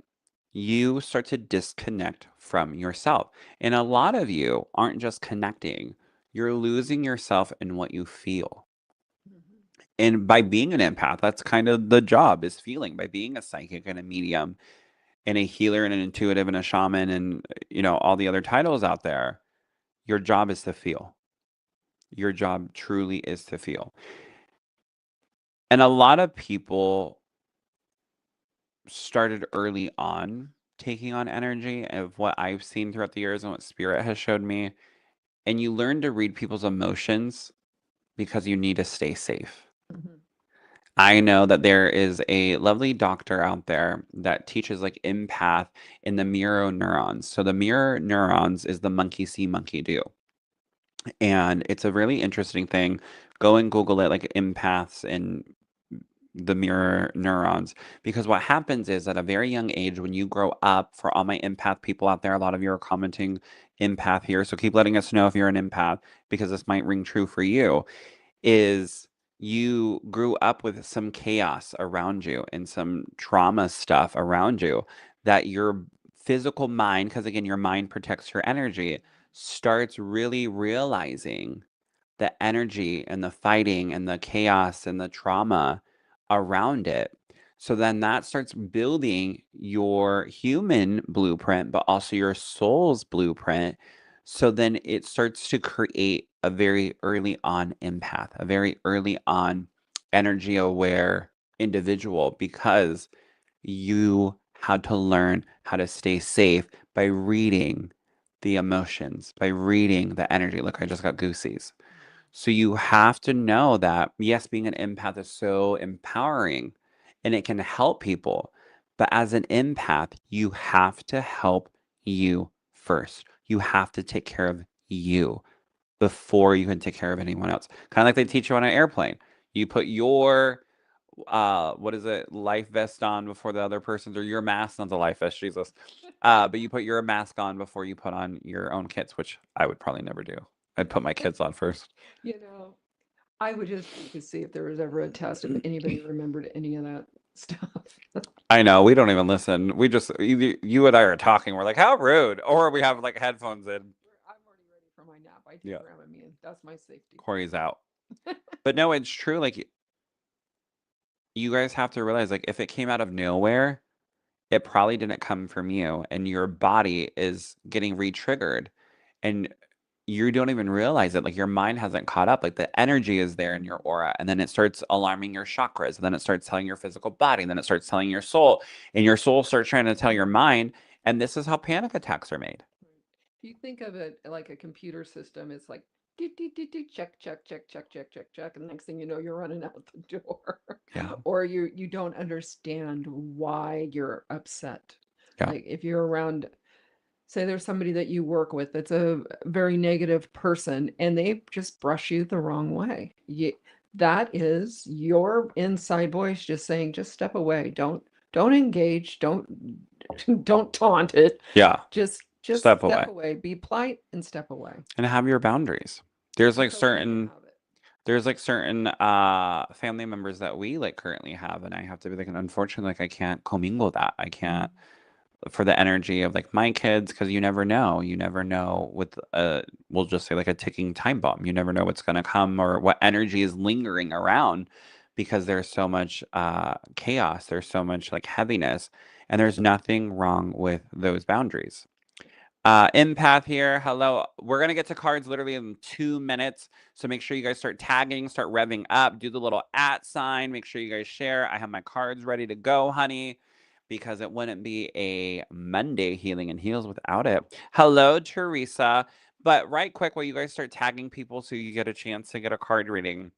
Speaker 1: you start to disconnect from yourself. And a lot of you aren't just connecting, you're losing yourself in what you feel.
Speaker 2: Mhm.
Speaker 1: And by being an empath, that's kind of the job, is feeling. By being a psychic and a medium and a healer and an intuitive and a shaman and all the other titles out there, your job is to feel. Your job truly is to feel. And a lot of people started early on taking on energy of what I've seen throughout the years and what spirit has showed me. And you learn to read people's emotions because you need to stay safe.
Speaker 2: Mhm.
Speaker 1: I know that there is a lovely doctor out there that teaches like empath in the mirror neurons. So the mirror neurons is the monkey see, monkey do. And it's a really interesting thing. Go and Google it, like empaths and the mirror neurons. Because what happens is at a very young age, when you grow up, for all my empath people out there, a lot of you are commenting empath here. So keep letting us know if you're an empath because this might ring true for you, is you grew up with some chaos around you and some trauma stuff around you that your physical mind, because again, your mind protects your energy, starts really realizing the energy and the fighting and the chaos and the trauma around it. So then that starts building your human blueprint, but also your soul's blueprint. So then it starts to create a very early on empath, a very early on energy aware individual because you had to learn how to stay safe by reading the emotions, by reading the energy. Look, I just got goosies. So you have to know that, yes, being an empath is so empowering and it can help people. But as an empath, you have to help you first. You have to take care of you. before you can take care of anyone else. Kind of like they teach you on an airplane. You put your what is it, life vest on before the other person's, or your mask, not the life vest, Jesus. But you put your mask on before you put on your own kids, which I would probably never do. I'd put my kids on first.
Speaker 2: You know, I would just like to see if there was ever a test if anybody remembered any of that stuff.
Speaker 1: I know we don't even listen. We just either you and I are talking. We're like, how rude, or we have like headphones in.
Speaker 2: I'm already ready for my nap. I take
Speaker 1: Yeah,
Speaker 2: Dramamine. That's my safety.
Speaker 1: Corey's out. But no, it's true. Like you guys have to realize, like if it came out of nowhere, it probably didn't come from you, and your body is getting re-triggered, and you don't even realize it. Like your mind hasn't caught up. Like the energy is there in your aura, and then it starts alarming your chakras, and then it starts telling your physical body, and then it starts telling your soul, and your soul starts trying to tell your mind. And this is how panic attacks are made.
Speaker 2: If you think of it like a computer system, it's like do, do, do, do, check, check, check, check, check, check, check. And the next thing you know, you're running out the door.
Speaker 1: Yeah,
Speaker 2: Or you don't understand why you're upset.
Speaker 1: yeah,
Speaker 2: Like if you're around, say there's somebody that you work with that's a very negative person and they just brush you the wrong way. That is your inside voice just saying, just step away. Don't engage. Don't taunt it.
Speaker 1: yeah.
Speaker 2: Just
Speaker 1: Step
Speaker 2: step
Speaker 1: away
Speaker 2: away. Be polite and step away.
Speaker 1: and have your boundaries. There's like
Speaker 2: It's okay to
Speaker 1: certain
Speaker 2: have it.
Speaker 1: there's like certain family members that we like currently have, and I have to be like, unfortunately, like I can't commingle that. I can't for the energy of like my kids, because you never know with we'll just say like a ticking time bomb. You never know what's going to come or what energy is lingering around, because there's so much chaos, there's so much like heaviness, and there's nothing wrong with those boundaries. Empath here. Hello. We're gonna get to cards literally in 2 minutes. So make sure you guys start tagging, start revving up, do the little @ sign. Make sure you guys share. I have my cards ready to go, honey, because it wouldn't be a Monday Healing and Heals without it. Hello, Teresa. But right quick, while you guys start tagging people so you get a chance to get a card reading,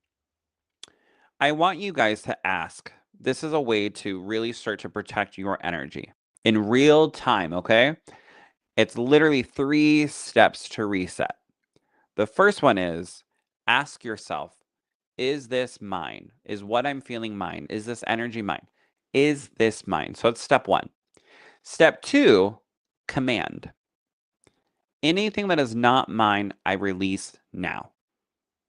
Speaker 1: I want you guys to ask. This is a way to really start to protect your energy in real time, okay? It's literally 3 steps to reset. The first one is ask yourself, is this mine? Is what I'm feeling mine? Is this energy mine? Is this mine? So it's step 1. Step 2, command. Anything that is not mine, I release now.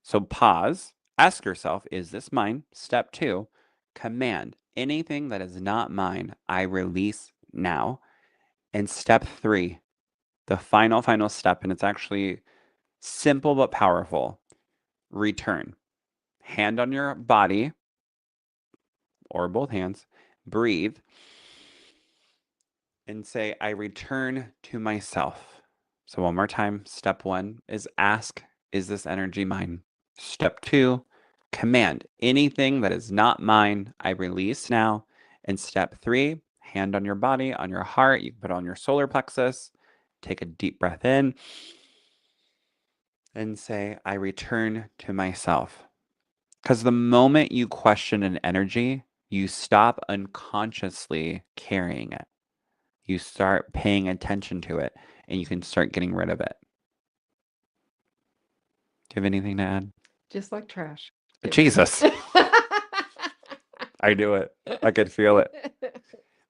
Speaker 1: So pause, ask yourself, is this mine? Step 2, command. Anything that is not mine, I release now. And step 3, the final step, and it's actually simple but powerful. Return. Hand on your body or both hands. Breathe and say, I return to myself. So, one more time. Step 1 is ask, is this energy mine? Step 2, command. Anything that is not mine, I release now. And step 3, hand on your body, on your heart. You can put it on your solar plexus. Take a deep breath in and say, I return to myself. Because the moment you question an energy, you stop unconsciously carrying it. You start paying attention to it, and you can start getting rid of it. Do you have anything to add?
Speaker 2: Just like trash. Get rid of
Speaker 1: Jesus,
Speaker 2: it.
Speaker 1: I do it. I could feel it.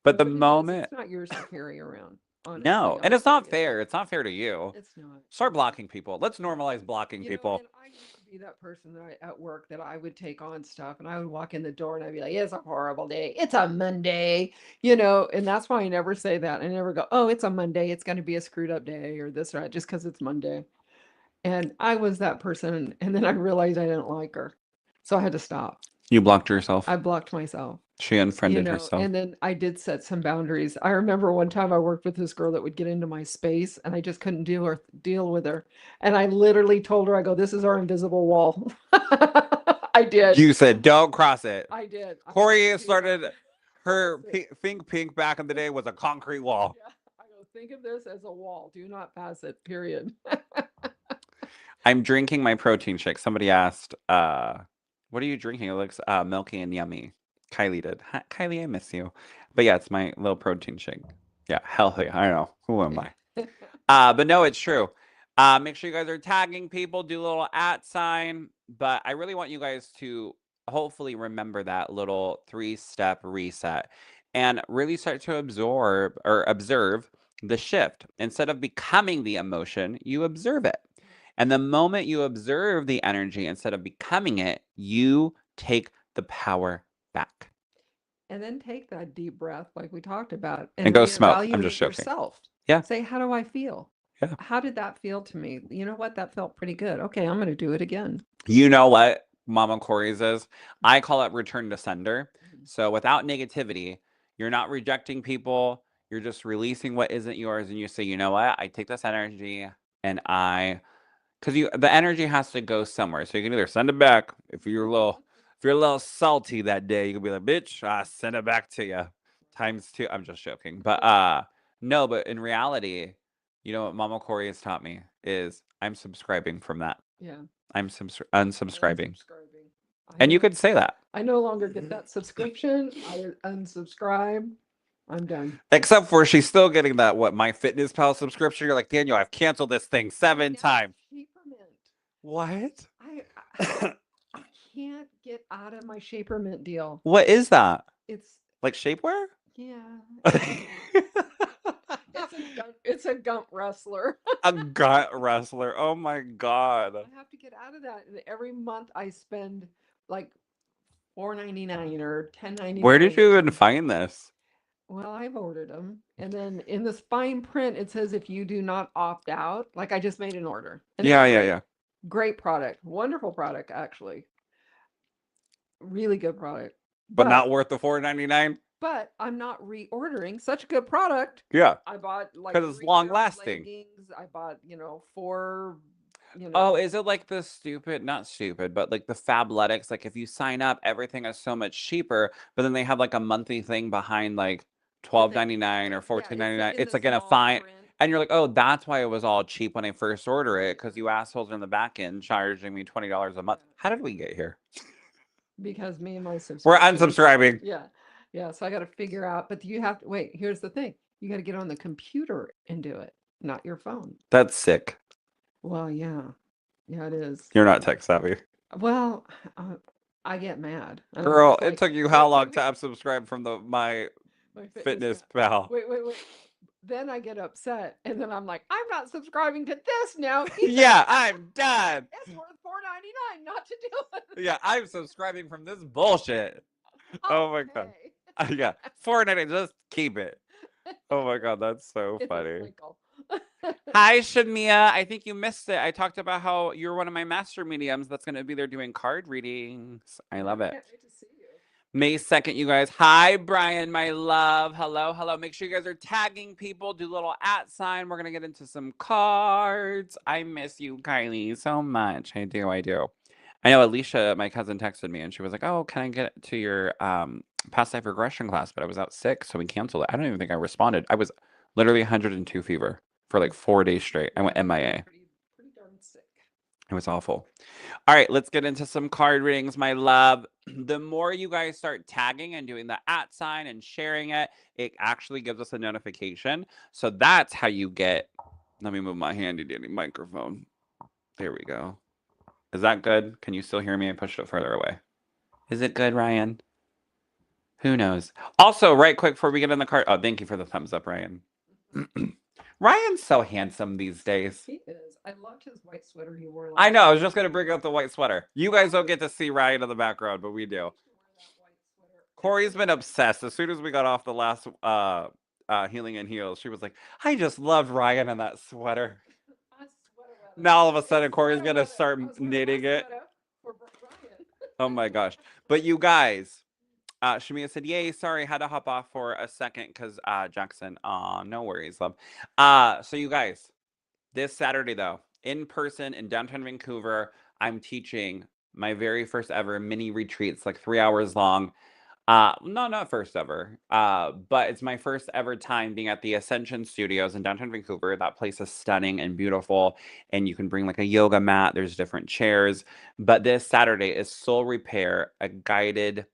Speaker 1: But the
Speaker 2: Nobody does.
Speaker 1: moment,
Speaker 2: It's not yours to carry around. Honestly,
Speaker 1: no,
Speaker 2: I'm
Speaker 1: and it's
Speaker 2: telling
Speaker 1: not
Speaker 2: you, it's
Speaker 1: fair.
Speaker 2: not.
Speaker 1: It's not fair to you.
Speaker 2: It's not.
Speaker 1: Start blocking people. Let's normalize blocking
Speaker 2: You know,
Speaker 1: people.
Speaker 2: and I used to be that person that at work that I would take on stuff and I would walk in the door and I'd be like, it's a horrible day. It's a Monday, and that's why I never say that. I never go, oh, it's a Monday. It's going to be a screwed up day or this or that just because it's Monday. And I was that person. And then I realized I didn't like her. So I had to stop.
Speaker 1: You blocked yourself.
Speaker 2: I blocked myself.
Speaker 1: She unfriended herself.
Speaker 2: And then I did set some boundaries. I remember one time I worked with this girl that would get into my space and I just couldn't deal with her. And I literally told her, I go, this is our invisible wall. I did.
Speaker 1: You said, don't cross it.
Speaker 2: I did.
Speaker 1: Corey started her pink back in the day was a concrete wall.
Speaker 2: Yeah. I go, think of this as a wall. Do not pass it, period.
Speaker 1: I'm drinking my protein shake. Somebody asked, what are you drinking? It looks milky and yummy. Kylie did. Hi, Kylie, I miss you. But yeah, it's my little protein shake. Yeah, healthy. I don't know. Who am I? But no, it's true. Make sure you guys are tagging people, do a little @ sign. But I really want you guys to hopefully remember that little 3-step reset and really start to absorb or observe the shift. Instead of becoming the emotion, you observe it. And the moment you observe the energy instead of becoming it, you take the power back.
Speaker 2: And then take that deep breath, like we talked about,
Speaker 1: And
Speaker 2: and
Speaker 1: go smoke. I'm just
Speaker 2: reevaluate
Speaker 1: joking.
Speaker 2: yourself.
Speaker 1: Yeah.
Speaker 2: Say, how do I feel?
Speaker 1: Yeah.
Speaker 2: How did that feel to me? You know what? That felt pretty good. Okay, I'm going to do it again.
Speaker 1: You know what Mama Corey's is? I call it return to sender. So without negativity, you're not rejecting people. You're just releasing what isn't yours. And you say, you know what? I take this energy and because the energy has to go somewhere. So you can either send it back if you're a little salty that day, you can be like, bitch, I send it back to you. Times 2. I'm just joking. But no, but in reality, you know what Mama Corey has taught me is I'm subscribing from that.
Speaker 2: Yeah.
Speaker 1: I'm unsubscribing.
Speaker 2: Unsubscribing.
Speaker 1: And you could say that.
Speaker 2: I no longer get that subscription. I unsubscribe. I'm done.
Speaker 1: Except for she's still getting that My Fitness Pal subscription. You're like, Daniel, I've canceled this thing 7 times. What?
Speaker 2: I can't get out of my Shaper Mint deal.
Speaker 1: What is that?
Speaker 2: It's
Speaker 1: like shapewear?
Speaker 2: Yeah. It's a gump wrestler.
Speaker 1: A gut wrestler. Oh my God.
Speaker 2: I have to get out of that. And every month I spend like $4.99 or $10.99.
Speaker 1: Where did you even find this?
Speaker 2: Well, I've ordered them. And then in this fine print, it says if you do not opt out, like I just made an order. And
Speaker 1: yeah.
Speaker 2: Great product. Wonderful product, actually. Really good product.
Speaker 1: But not worth the $4.99?
Speaker 2: But I'm not reordering such a good product.
Speaker 1: Yeah.
Speaker 2: I bought like
Speaker 1: because it's long lasting.
Speaker 2: Leggings. I bought, 4,
Speaker 1: Oh, is it like the not stupid, but like the Fabletics? Like if you sign up, everything is so much cheaper, but then they have like a monthly thing behind like $12.99 or $14.99. It's like in a fine. And you're like, oh, that's why it was all cheap when I first ordered it, because you assholes are in the back end charging me $20 a month. How did we get here?
Speaker 2: Because me and my
Speaker 1: We're unsubscribing.
Speaker 2: Yeah. So I got to figure out, but you have to wait. Here's the thing: you got to get on the computer and do it, not your phone.
Speaker 1: That's sick.
Speaker 2: Well, yeah, it is.
Speaker 1: You're not tech savvy.
Speaker 2: Well, I get mad.
Speaker 1: Girl, it took you how long to unsubscribe from my Fitness Pal?
Speaker 2: Wait. Then I get upset, and then I'm like, I'm not subscribing to this now.
Speaker 1: Yeah, I'm done.
Speaker 2: It's worth $4.99 not to do it.
Speaker 1: Yeah, I'm subscribing from this bullshit. Oh my God. Yeah, $4.99. Just keep it. Oh my God, that's so funny. Hi, Shamia. I think you missed it. I talked about how you're one of my master mediums that's going to be there doing card readings. I love it.
Speaker 2: Can't wait to see you.
Speaker 1: May 2nd, you guys. Hi, Brian, my love. Hello. Make sure you guys are tagging people. Do a little @ sign. We're going to get into some cards. I miss you, Kylie, so much. I do. I know Alicia, my cousin, texted me and she was like, oh, can I get to your past life regression class? But I was out sick, so we canceled it. I don't even think I responded. I was literally 102 fever for like 4 days straight. I went MIA.
Speaker 2: Pretty darn sick.
Speaker 1: It was awful. All right, let's get into some card readings, my love. The more you guys start tagging and doing the @ sign and sharing it, it actually gives us a notification. So that's how you get. Let me move my handy dandy microphone. There we go. Is that good? Can you still hear me? I pushed it further away. Is it good, Ryan? Who knows? Also, right quick before we get in the card. Oh, thank you for the thumbs up, Ryan. Ryan's so handsome these days.
Speaker 2: He is. I loved his white sweater he wore.
Speaker 1: I know. I was just going to bring up the white sweater. You guys don't get to see Ryan in the background, but we do. Corey's been obsessed. As soon as we got off the last Healing and Heals, she was like, I just loved Ryan in that sweater. Now all of a sudden Corey's going to start knitting it. Oh my gosh. But you guys, Shamia said, yay, sorry, had to hop off for a second because Jackson, no worries, love. So you guys, this Saturday though, in person in downtown Vancouver, I'm teaching my very first ever mini retreats, like 3 hours long. No, not first ever. But it's my first ever time being at the Ascension Studios in downtown Vancouver. That place is stunning and beautiful. And you can bring like a yoga mat. There's different chairs. But this Saturday is Soul Repair, a guided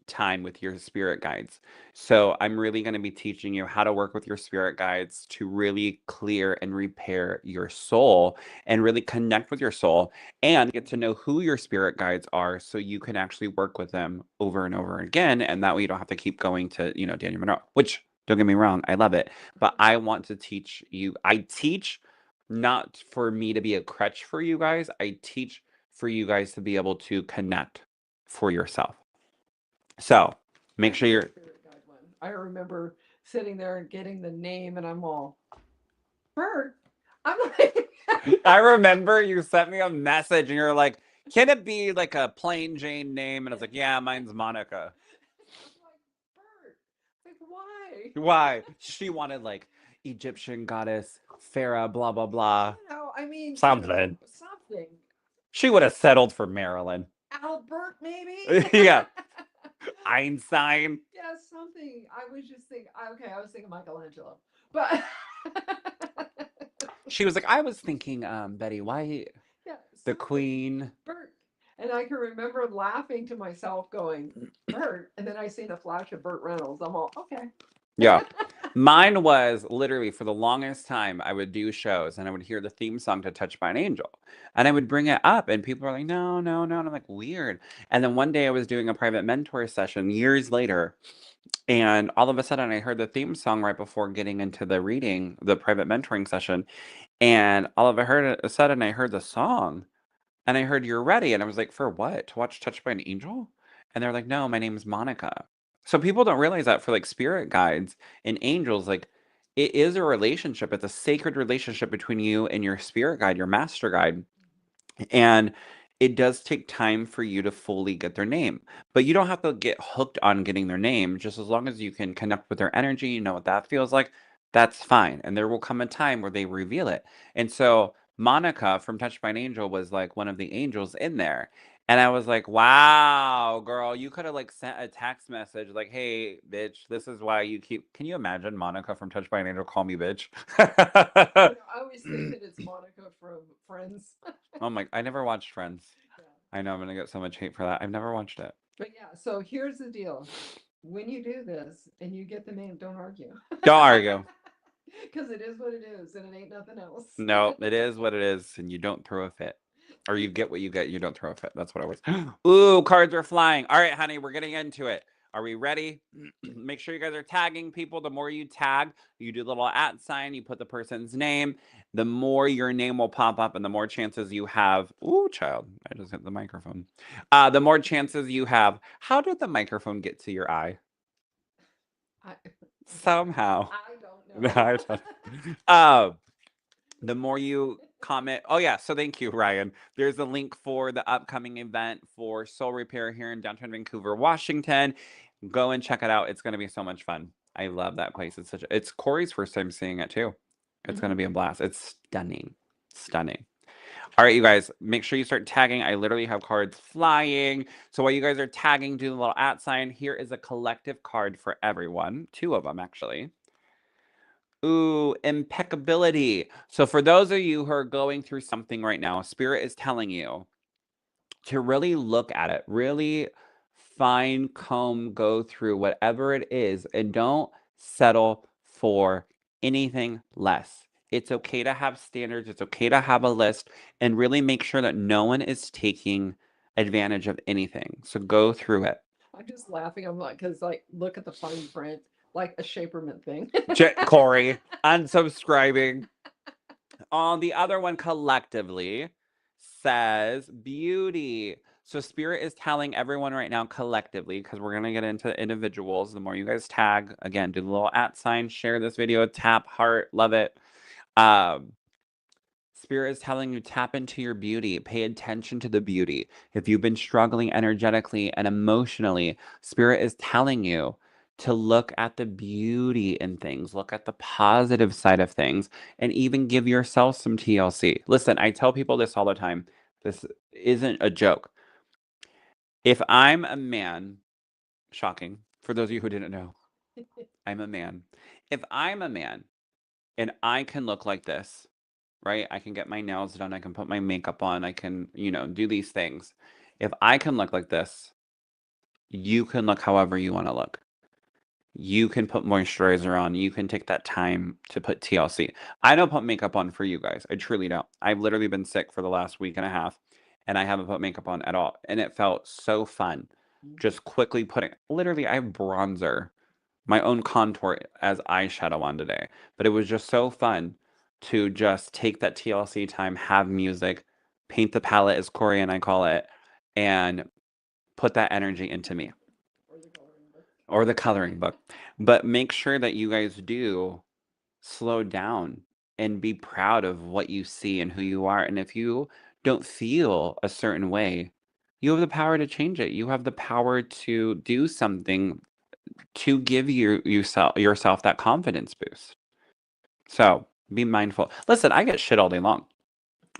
Speaker 1: time with your spirit guides. So I'm really going to be teaching you how to work with your spirit guides to really clear and repair your soul and really connect with your soul and get to know who your spirit guides are so you can actually work with them over and over again. And that way you don't have to keep going to, Daniel Monroe, which don't get me wrong, I love it. But I want to teach you. I teach not for me to be a crutch for you guys. I teach for you guys to be able to connect for yourself. So make sure you're.
Speaker 2: Spirit guide one. I remember sitting there and getting the name, and I'm all, Bert. I'm like,
Speaker 1: I remember you sent me a message and you're like, can it be like a plain Jane name? And I was like, yeah, mine's Monica.
Speaker 2: I'm like, Bert. Like, why?
Speaker 1: Why? She wanted like Egyptian goddess, Farah, blah, blah, blah.
Speaker 2: I mean,
Speaker 1: Something.
Speaker 2: something.
Speaker 1: She would have settled for Marilyn.
Speaker 2: Albert, maybe?
Speaker 1: Yeah. Einstein.
Speaker 2: Yeah, something. I was just thinking, okay, I was thinking Michelangelo. But
Speaker 1: She was like, I was thinking Betty White,
Speaker 2: yeah,
Speaker 1: the
Speaker 2: something.
Speaker 1: queen.
Speaker 2: Bert. And I can remember laughing to myself going, Bert. And then I seen a flash of Burt Reynolds. I'm all, okay.
Speaker 1: Yeah. Mine was literally for the longest time, I would do shows and I would hear the theme song to Touched by an Angel. And I would bring it up, and people were like, no, no, no. And I'm like, weird. And then one day I was doing a private mentor session years later. And all of a sudden, I heard the theme song right before getting into the reading, the private mentoring session. And all of a sudden, I heard the song. And I heard you're ready. And I was like, for what? To watch Touched by an Angel? And they're like, no, my name's Monica. So people don't realize that for like spirit guides and angels, like it is a relationship. It's a sacred relationship between you and your spirit guide, your master guide. And it does take time for you to fully get their name. But you don't have to get hooked on getting their name. Just as long as you can connect with their energy, you know what that feels like, that's fine. And there will come a time where they reveal it. And so Monica from Touched by an Angel was like one of the angels in there. And I was like, wow, girl, you could have like sent a text message like, hey, bitch, this is why you keep. Can you imagine Monica from Touched by an Angel call me bitch?
Speaker 2: I always think that it's Monica from Friends.
Speaker 1: Oh my, I never watched Friends.
Speaker 2: Yeah.
Speaker 1: I know I'm gonna get so much hate for that. I've never watched it.
Speaker 2: But yeah, so here's the deal. When you do this and you get the name, don't argue.
Speaker 1: Don't argue.
Speaker 2: Because it is what it is and it ain't nothing else.
Speaker 1: No, it is what it is, and you don't throw a fit. Or you get what you get, you don't throw a fit. That's what I was. Ooh, cards are flying. All right, honey, we're getting into it. Are we ready? Make sure you guys are tagging people. The more you tag, you do the little @ sign, you put the person's name, the more your name will pop up, and the more chances you have. Ooh, child, I just hit the microphone. The more chances you have. How did the microphone get to your eye?
Speaker 2: I,
Speaker 1: Somehow.
Speaker 2: I don't
Speaker 1: No,
Speaker 2: know.
Speaker 1: I don't. The more you comment. Oh yeah, so thank you, Ryan. There's a link for the upcoming event for soul repair here in downtown Vancouver, Washington. Go and check it out. It's going to be so much fun. I love that place. It's Corey's first time seeing it too. It's going to be a blast. It's stunning. Stunning. All right, you guys, make sure you start tagging. I literally have cards flying. So while you guys are tagging, do the little @ sign. Here is a collective card for everyone. 2 of them, actually. Ooh, impeccability. So for those of you who are going through something right now, Spirit is telling you to really look at it, really fine comb, go through whatever it is, and don't settle for anything less. It's okay to have standards, it's okay to have a list, and really make sure that no one is taking advantage of anything. So go through it.
Speaker 2: I'm just laughing. I'm like, because like, look at the fine print, like a Shaperman thing.
Speaker 1: Corey, unsubscribing. On the other one collectively says beauty. So spirit is telling everyone right now collectively, because we're going to get into individuals. The more you guys tag, again, do the little @ sign, share this video, tap heart, love it. Um, Spirit is telling you tap into your beauty, pay attention to the beauty. If you've been struggling energetically and emotionally, Spirit is telling you to look at the beauty in things, look at the positive side of things, and even give yourself some TLC. Listen, I tell people this all the time. This isn't a joke. If I'm a man, shocking for those of you who didn't know, I'm a man. If I'm a man and I can look like this, right? I can get my nails done. I can put my makeup on. I can, do these things. If I can look like this, you can look however you want to look. You can put moisturizer on. You can take that time to put TLC. I don't put makeup on for you guys. I truly don't. I've literally been sick for the last week and a half, and I haven't put makeup on at all. And it felt so fun. Just quickly putting, literally, I have bronzer, my own contour as eyeshadow on today. But it was just so fun to just take that TLC time, have music, paint the palette, as Corey and I call it, and put that energy into me or the coloring book. But make sure that you guys do slow down and be proud of what you see and who you are. And if you don't feel a certain way, you have the power to change it. You have the power to do something to give yourself that confidence boost. So be mindful. Listen, I get shit all day long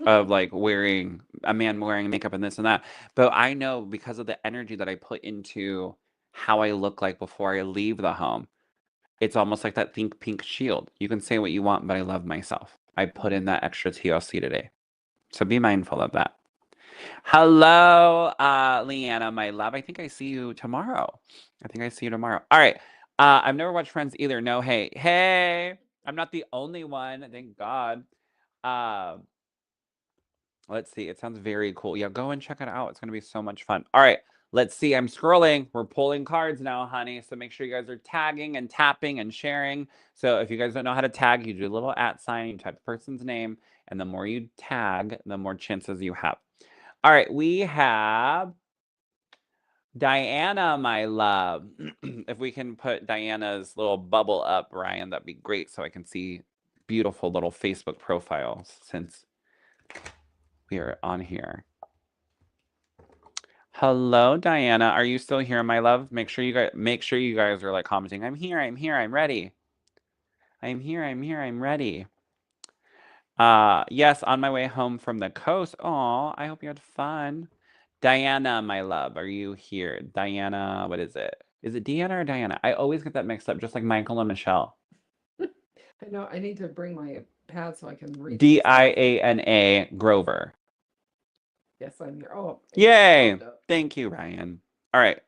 Speaker 1: of like wearing a man wearing makeup and this and that. But I know because of the energy that I put into how I look like before I leave the home, it's almost like that think pink shield. You can say what you want, but I love myself. I put in that extra TLC today. So be mindful of that. Hello, Leanna, my love. I think I see you tomorrow. I think I see you tomorrow. All right. I've never watched Friends either. No, hey. Hey. I'm not the only one. Thank God. Uh, let's see. It sounds very cool. Yeah, go and check it out. It's going to be so much fun. All right. Let's see. I'm scrolling. We're pulling cards now, honey. So make sure you guys are tagging and tapping and sharing. So if you guys don't know how to tag, you do a little @ sign, you type the person's name, and the more you tag, the more chances you have. All right. We have Diana, my love. If we can put Diana's little bubble up, Ryan, that'd be great so I can see beautiful little Facebook profiles since we are on here. Hello, Diana. Are you still here, my love? Make sure you guys are like commenting. I'm here, I'm ready. I'm here, I'm ready. Yes, on my way home from the coast. Oh, I hope you had fun. Diana, my love, are you here? Diana, what is it? Is it Deanna or Diana? I always get that mixed up, just like Michael and Michelle.
Speaker 2: I know I need to bring my pad so I can read.
Speaker 1: Diana Grover.
Speaker 2: Yes, I'm here. Oh,
Speaker 1: Yay! Thank you, Ryan. All right.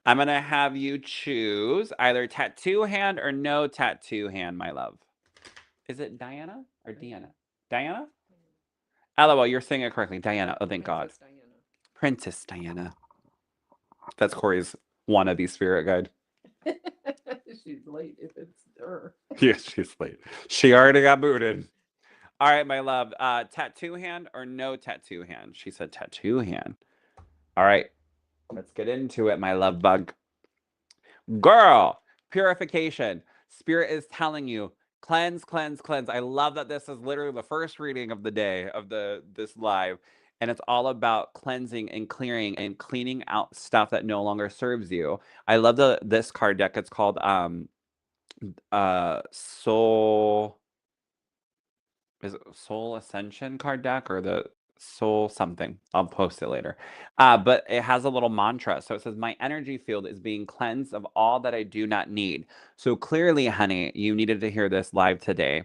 Speaker 1: I'm gonna have you choose either tattoo hand or no tattoo hand, my love. Is it Diana or Deanna? Diana? LOL, you're saying it correctly. Diana. Oh, thank God. Princess Diana. That's Corey's wannabe spirit guide.
Speaker 2: She's late if it's her.
Speaker 1: Yes, she's late. She already got booted. All right, my love. Tattoo hand or no tattoo hand? She said tattoo hand. All right. Let's get into it, my love bug. Girl, purification. Spirit is telling you, cleanse, cleanse, cleanse. I love that this is literally the first reading of the day of this live. And it's all about cleansing and clearing and cleaning out stuff that no longer serves you. I love this card deck. It's called Soul, is it Soul Ascension card deck or the Soul something? I'll post it later. But it has a little mantra. So it says, my energy field is being cleansed of all that I do not need. So clearly, honey, you needed to hear this live today.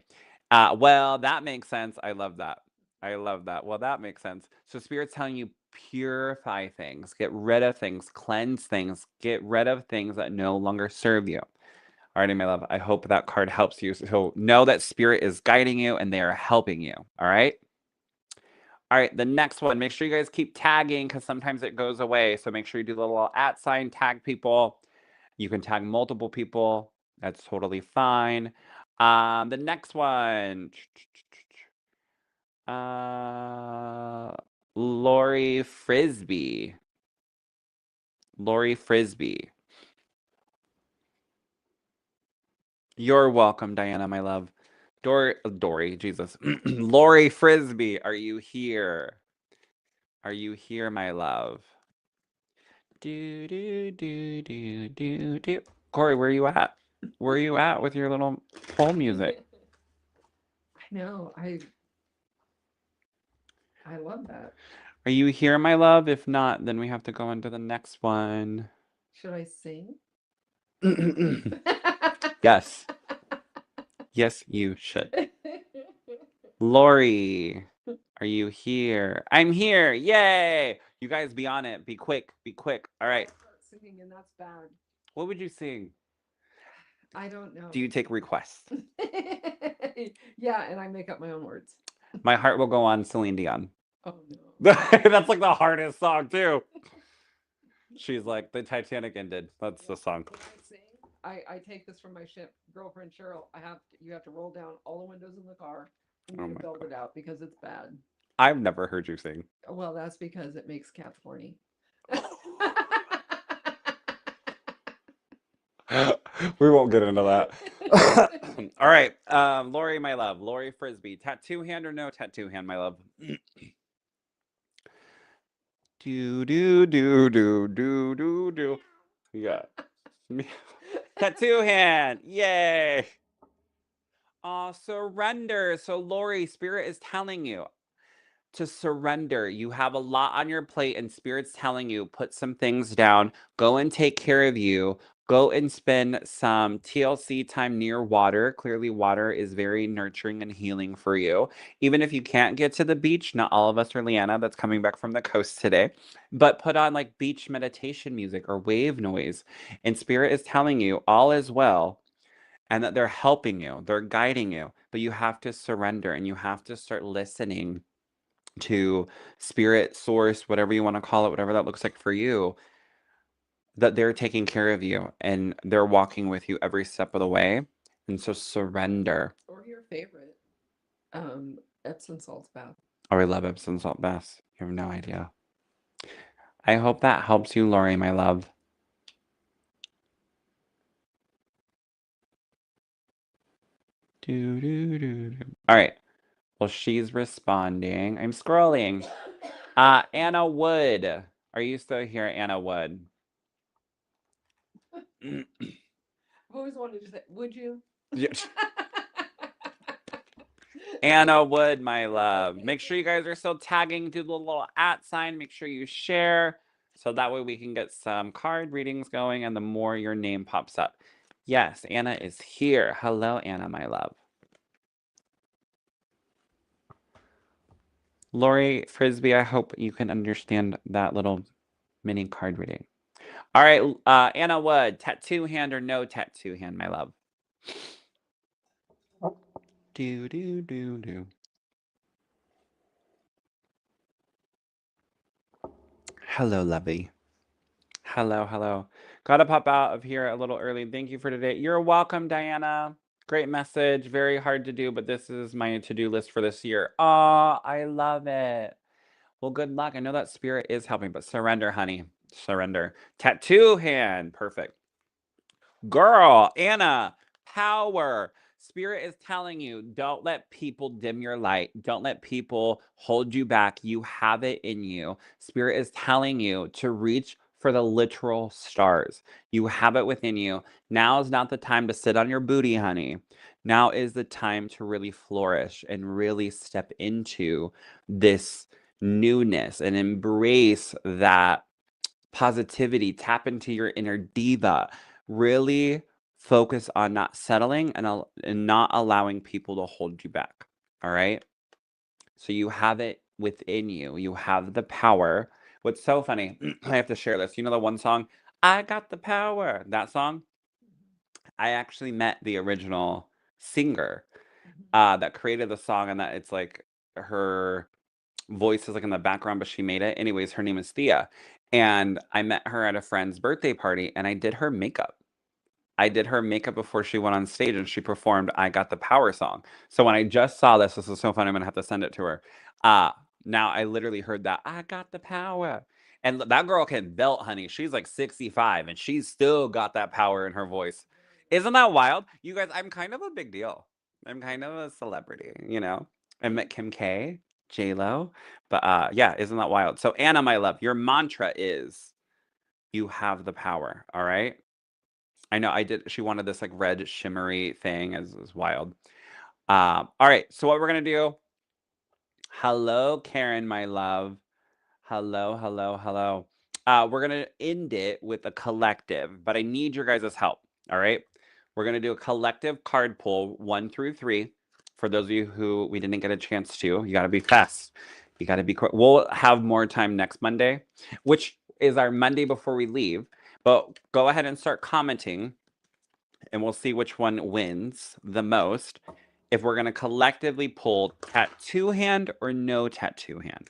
Speaker 1: Well, that makes sense. I love that. I love that. Well, that makes sense. So Spirit's telling you purify things, get rid of things, cleanse things, get rid of things that no longer serve you. Alrighty, my love. I hope that card helps you. So know that Spirit is guiding you and they are helping you. All right. All right. The next one. Make sure you guys keep tagging because sometimes it goes away. So make sure you do the little @ sign, tag people. You can tag multiple people. That's totally fine. The next one. Lori Frisbee. Lori Frisbee. You're welcome, Diana, my love. Dory, Jesus. Lori Frisbee, are you here? Are you here, my love? Do, do, do, do, do, do. Corey, where are you at? Where are you at with your little pole music?
Speaker 2: I know. I love that.
Speaker 1: Are you here, my love? If not, then we have to go on to the next one.
Speaker 2: Should I sing?
Speaker 1: Yes. Yes, you should. Lori, are you here? I'm here. Yay. You guys be on it. Be quick. Be quick. All right.
Speaker 2: I'll start singing, and that's bad.
Speaker 1: What would you sing?
Speaker 2: I don't know.
Speaker 1: Do you take requests?
Speaker 2: Yeah, and I make up my own words.
Speaker 1: My Heart Will Go On, Celine Dion.
Speaker 2: Oh no.
Speaker 1: That's like the hardest song, too. She's like, the Titanic ended. That's the song.
Speaker 2: When I sing, I take this from my ship girlfriend Cheryl. You have to roll down all the windows in the car for
Speaker 1: Oh
Speaker 2: me to
Speaker 1: my
Speaker 2: build
Speaker 1: God.
Speaker 2: it out because it's bad.
Speaker 1: I've never heard you sing.
Speaker 2: Well, that's because it makes cats horny.
Speaker 1: We won't get into that. All right. Lori, my love. Lori Frisbee. Tattoo hand or no tattoo hand, my love? Do, do, do, do, do, do, do. Yeah. Tattoo hand. Yay. Surrender. So, Lori, Spirit is telling you to surrender. You have a lot on your plate, and Spirit's telling you, put some things down, go and take care of you. Go and spend some TLC time near water. Clearly, water is very nurturing and healing for you. Even if you can't get to the beach, not all of us are Leanna that's coming back from the coast today, but put on like beach meditation music or wave noise. And Spirit is telling you all is well and that they're helping you, they're guiding you, but you have to surrender and you have to start listening to spirit, source, whatever you want to call it, whatever that looks like for you, that they're taking care of you and they're walking with you every step of the way. And so surrender.
Speaker 2: Or your favorite, Epsom salts bath.
Speaker 1: Oh, I love Epsom salt baths. You have no idea. I hope that helps you, Lori, my love. Do, do, do, do. All right. Well, she's responding. I'm scrolling. Anna Wood. Are you still here, Anna Wood?
Speaker 2: I've always wanted to say, would you?
Speaker 1: Yes. Anna Wood, my love. Make sure you guys are still tagging, do the little @ sign. Make sure you share so that way we can get some card readings going and the more your name pops up. Yes, Anna is here. Hello, Anna, my love. Lori Frisbee, I hope you can understand that little mini card reading. All right, Anna Wood, tattoo hand or no tattoo hand, my love? Do, do, do, do. Hello, lovey. Hello, hello. Gotta pop out of here a little early. Thank you for today. You're welcome, Diana. Great message. Very hard to do, but this is my to-do list for this year. Oh, I love it. Well, good luck. I know that spirit is helping, but surrender, honey. Surrender. Tattoo hand. Perfect. Girl, Anna, power. Spirit is telling you, don't let people dim your light. Don't let people hold you back. You have it in you. Spirit is telling you to reach for the literal stars. You have it within you. Now is not the time to sit on your booty, honey. Now is the time to really flourish and really step into this newness and embrace that positivity. Tap into your inner diva. Really focus on not settling and not allowing people to hold you back. All right. So you have it within you. You have the power. What's so funny, I have to share this. You know the one song, I Got the Power? That song? I actually met the original singer that created the song, and that it's like her voice is like in the background, but she made it. Anyways, her name is Thea. And I met her at a friend's birthday party and I did her makeup. I did her makeup before she went on stage and she performed I Got the Power song. So when I just saw this is so funny. I'm gonna have to send it to her. Uh, Now I literally heard that I got the power. And that girl can belt, honey. She's like 65 and she's still got that power in her voice. Isn't that wild? You guys, I'm kind of a big deal. I'm kind of a celebrity, you know? I met Kim K, J Lo. But yeah, isn't that wild? So Anna, my love, your mantra is you have the power. All right. I know I did. She wanted this like red shimmery thing is wild. All right. So what we're gonna do? Hello, Karen, my love. Hello, hello, hello. We're gonna end it with a collective, but I need your guys' help. All right. We're gonna do a collective card pull 1 through 3. For those of you who we didn't get a chance to, you gotta be fast. You got to be quick. We'll have more time next Monday, which is our Monday before we leave. But go ahead and start commenting, and we'll see which one wins the most. If we're going to collectively pull tattoo hand or no tattoo hand.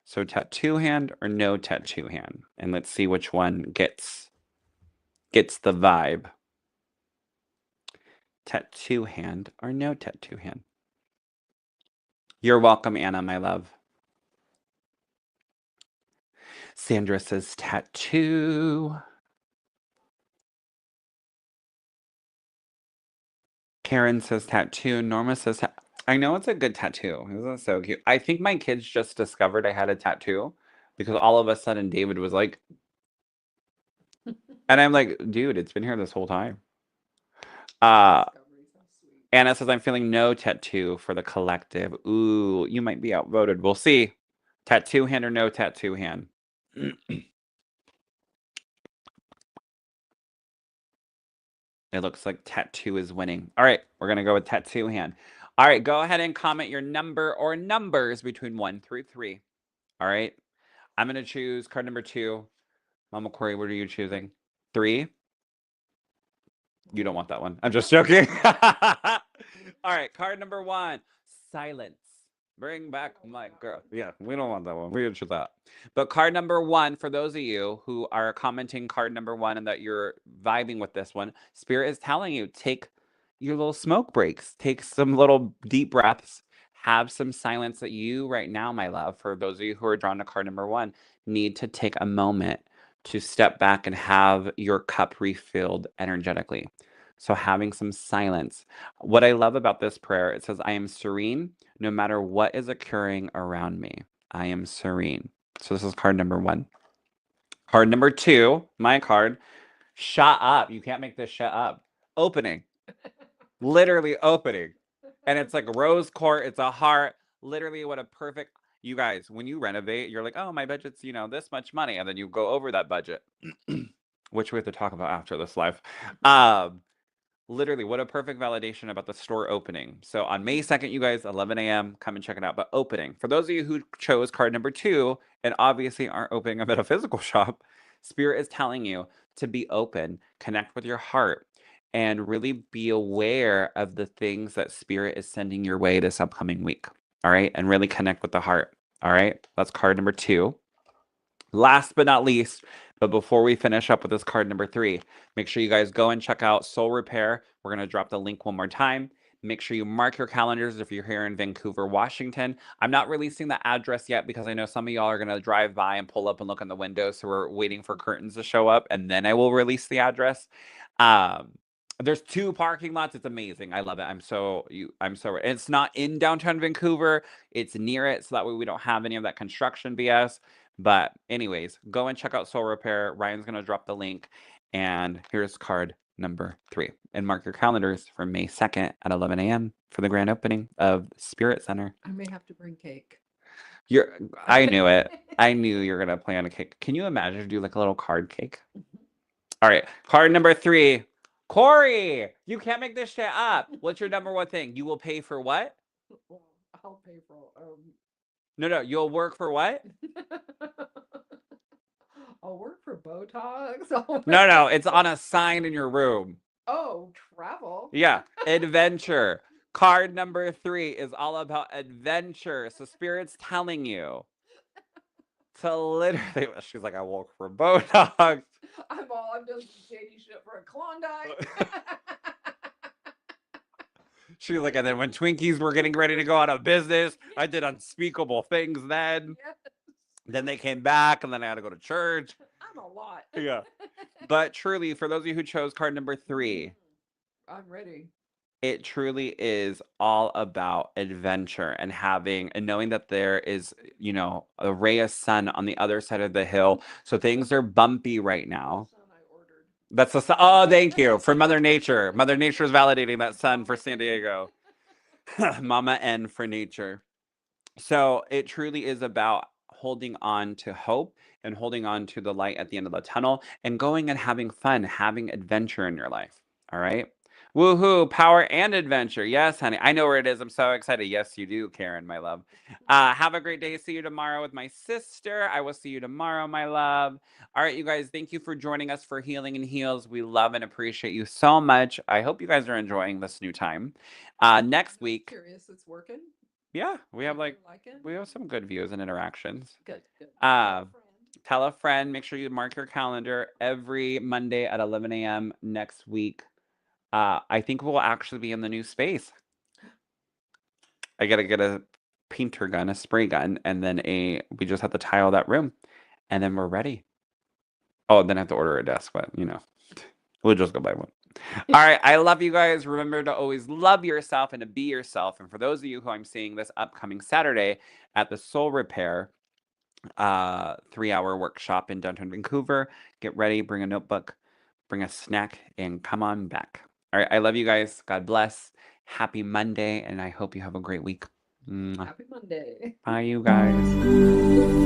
Speaker 1: So tattoo hand or no tattoo hand. And let's see which one gets the vibe. Tattoo hand or no tattoo hand. You're welcome, Anna, my love. Sandra says tattoo. Karen says tattoo. Norma says I know it's a good tattoo. Isn't it so cute? I think my kids just discovered I had a tattoo because all of a sudden David was like, and I'm like, dude, it's been here this whole time. Anna says, I'm feeling no tattoo for the collective. Ooh, you might be outvoted. We'll see. Tattoo hand or no tattoo hand? It looks like tattoo is winning. All right, we're going to go with tattoo hand. All right, go ahead and comment your number or numbers between 1 through 3. All right, I'm going to choose card number 2. Mama Corey, what are you choosing? 3? You don't want that one. I'm just joking. All right, card number 1, silence. Bring back my girl. Yeah, we don't want that one. We don't choose that. But card number 1, for those of you who are commenting card number 1 and that you're vibing with this one, Spirit is telling you, take your little smoke breaks. Take some little deep breaths. Have some silence that you right now, my love, for those of you who are drawn to card number 1, need to take a moment to step back and have your cup refilled energetically. So having some silence. What I love about this prayer, it says, I am serene no matter what is occurring around me. I am serene. So this is card number 1. Card number 2, my card, shut up. You can't make this shut up. Opening. Literally opening. And it's like rose quartz. It's a heart. Literally what a perfect, you guys, when you renovate, you're like, oh, my budget's, this much money. And then you go over that budget, which we have to talk about after this live. Literally, what a perfect validation about the store opening. So on May 2nd, you guys, 11 a.m., come and check it out. But opening, for those of you who chose card number 2 and obviously aren't opening a metaphysical shop, Spirit is telling you to be open, connect with your heart, and really be aware of the things that Spirit is sending your way this upcoming week. All right. And really connect with the heart. All right. That's card number 2. Last but not least, but before we finish up with this card number 3, make sure you guys go and check out Soul Repair. We're going to drop the link one more time. Make sure you mark your calendars if you're here in Vancouver, Washington. I'm not releasing the address yet because I know some of y'all are going to drive by and pull up and look in the window. So we're waiting for curtains to show up, and then I will release the address. There's 2 parking lots. It's amazing. I love it. It's not in downtown Vancouver. It's near it. So that way we don't have any of that construction BS. But anyways, go and check out Soul Repair. Ryan's going to drop the link. And here's card number 3. And mark your calendars for May 2nd at 11 a.m. for the grand opening of Spirit Center.
Speaker 2: I may have to bring cake.
Speaker 1: I knew it. I knew you were going to plan a cake. Can you imagine if you do like a little card cake? All right. Card number 3. Corey, you can't make this shit up. What's your number 1 thing? You will pay for what?
Speaker 2: Well, I'll pay for
Speaker 1: No, you'll work for what?
Speaker 2: I'll work for Botox.
Speaker 1: No, it's on a sign in your room.
Speaker 2: Oh, travel.
Speaker 1: Yeah, adventure. Card number 3 is all about adventure. So Spirit's telling you to literally, she's like, I work for Botox.
Speaker 2: I'm doing some shady shit for a Klondike.
Speaker 1: She's like, and then when Twinkies were getting ready to go out of business, I did unspeakable things then.
Speaker 2: Yes.
Speaker 1: Then they came back, and then I had to go to church.
Speaker 2: I'm a lot.
Speaker 1: Yeah. But truly, for those of you who chose card number 3,
Speaker 2: I'm ready.
Speaker 1: It truly is all about adventure and knowing that there is, a ray of sun on the other side of the hill. So things are bumpy right now. That's the sun. Oh, thank you for Mother Nature. Mother Nature is validating that sun for San Diego. Mama N for nature. So it truly is about holding on to hope and holding on to the light at the end of the tunnel and going and having fun, having adventure in your life. All right. Woohoo, power and adventure. Yes, honey. I know where it is. I'm so excited. Yes, you do, Karen, my love. Have a great day. See you tomorrow with my sister. I will see you tomorrow, my love. All right, you guys, thank you for joining us for Healing and Heals. We love and appreciate you so much. I hope you guys are enjoying this new time. Next
Speaker 2: I'm
Speaker 1: week,
Speaker 2: curious, it's working?
Speaker 1: yeah, we have
Speaker 2: People
Speaker 1: like,
Speaker 2: are liking?
Speaker 1: we have some good views and interactions.
Speaker 2: Good, good. Tell
Speaker 1: Uh,
Speaker 2: a friend.
Speaker 1: Tell a friend. Make sure you mark your calendar every Monday at 11 a.m. next week. I think we'll actually be in the new space. I gotta get a painter gun, a spray gun, and then we just have to tile that room, and then we're ready. Oh, then I have to order a desk, but we'll just go buy one. All right, I love you guys. Remember to always love yourself and to be yourself. And for those of you who I'm seeing this upcoming Saturday at the Soul Repair 3-hour workshop in downtown Vancouver, get ready, bring a notebook, bring a snack, and come on back. All right, I love you guys. God bless. Happy Monday, and I hope you have a great week. Mwah.
Speaker 2: Happy Monday.
Speaker 1: Bye, you guys.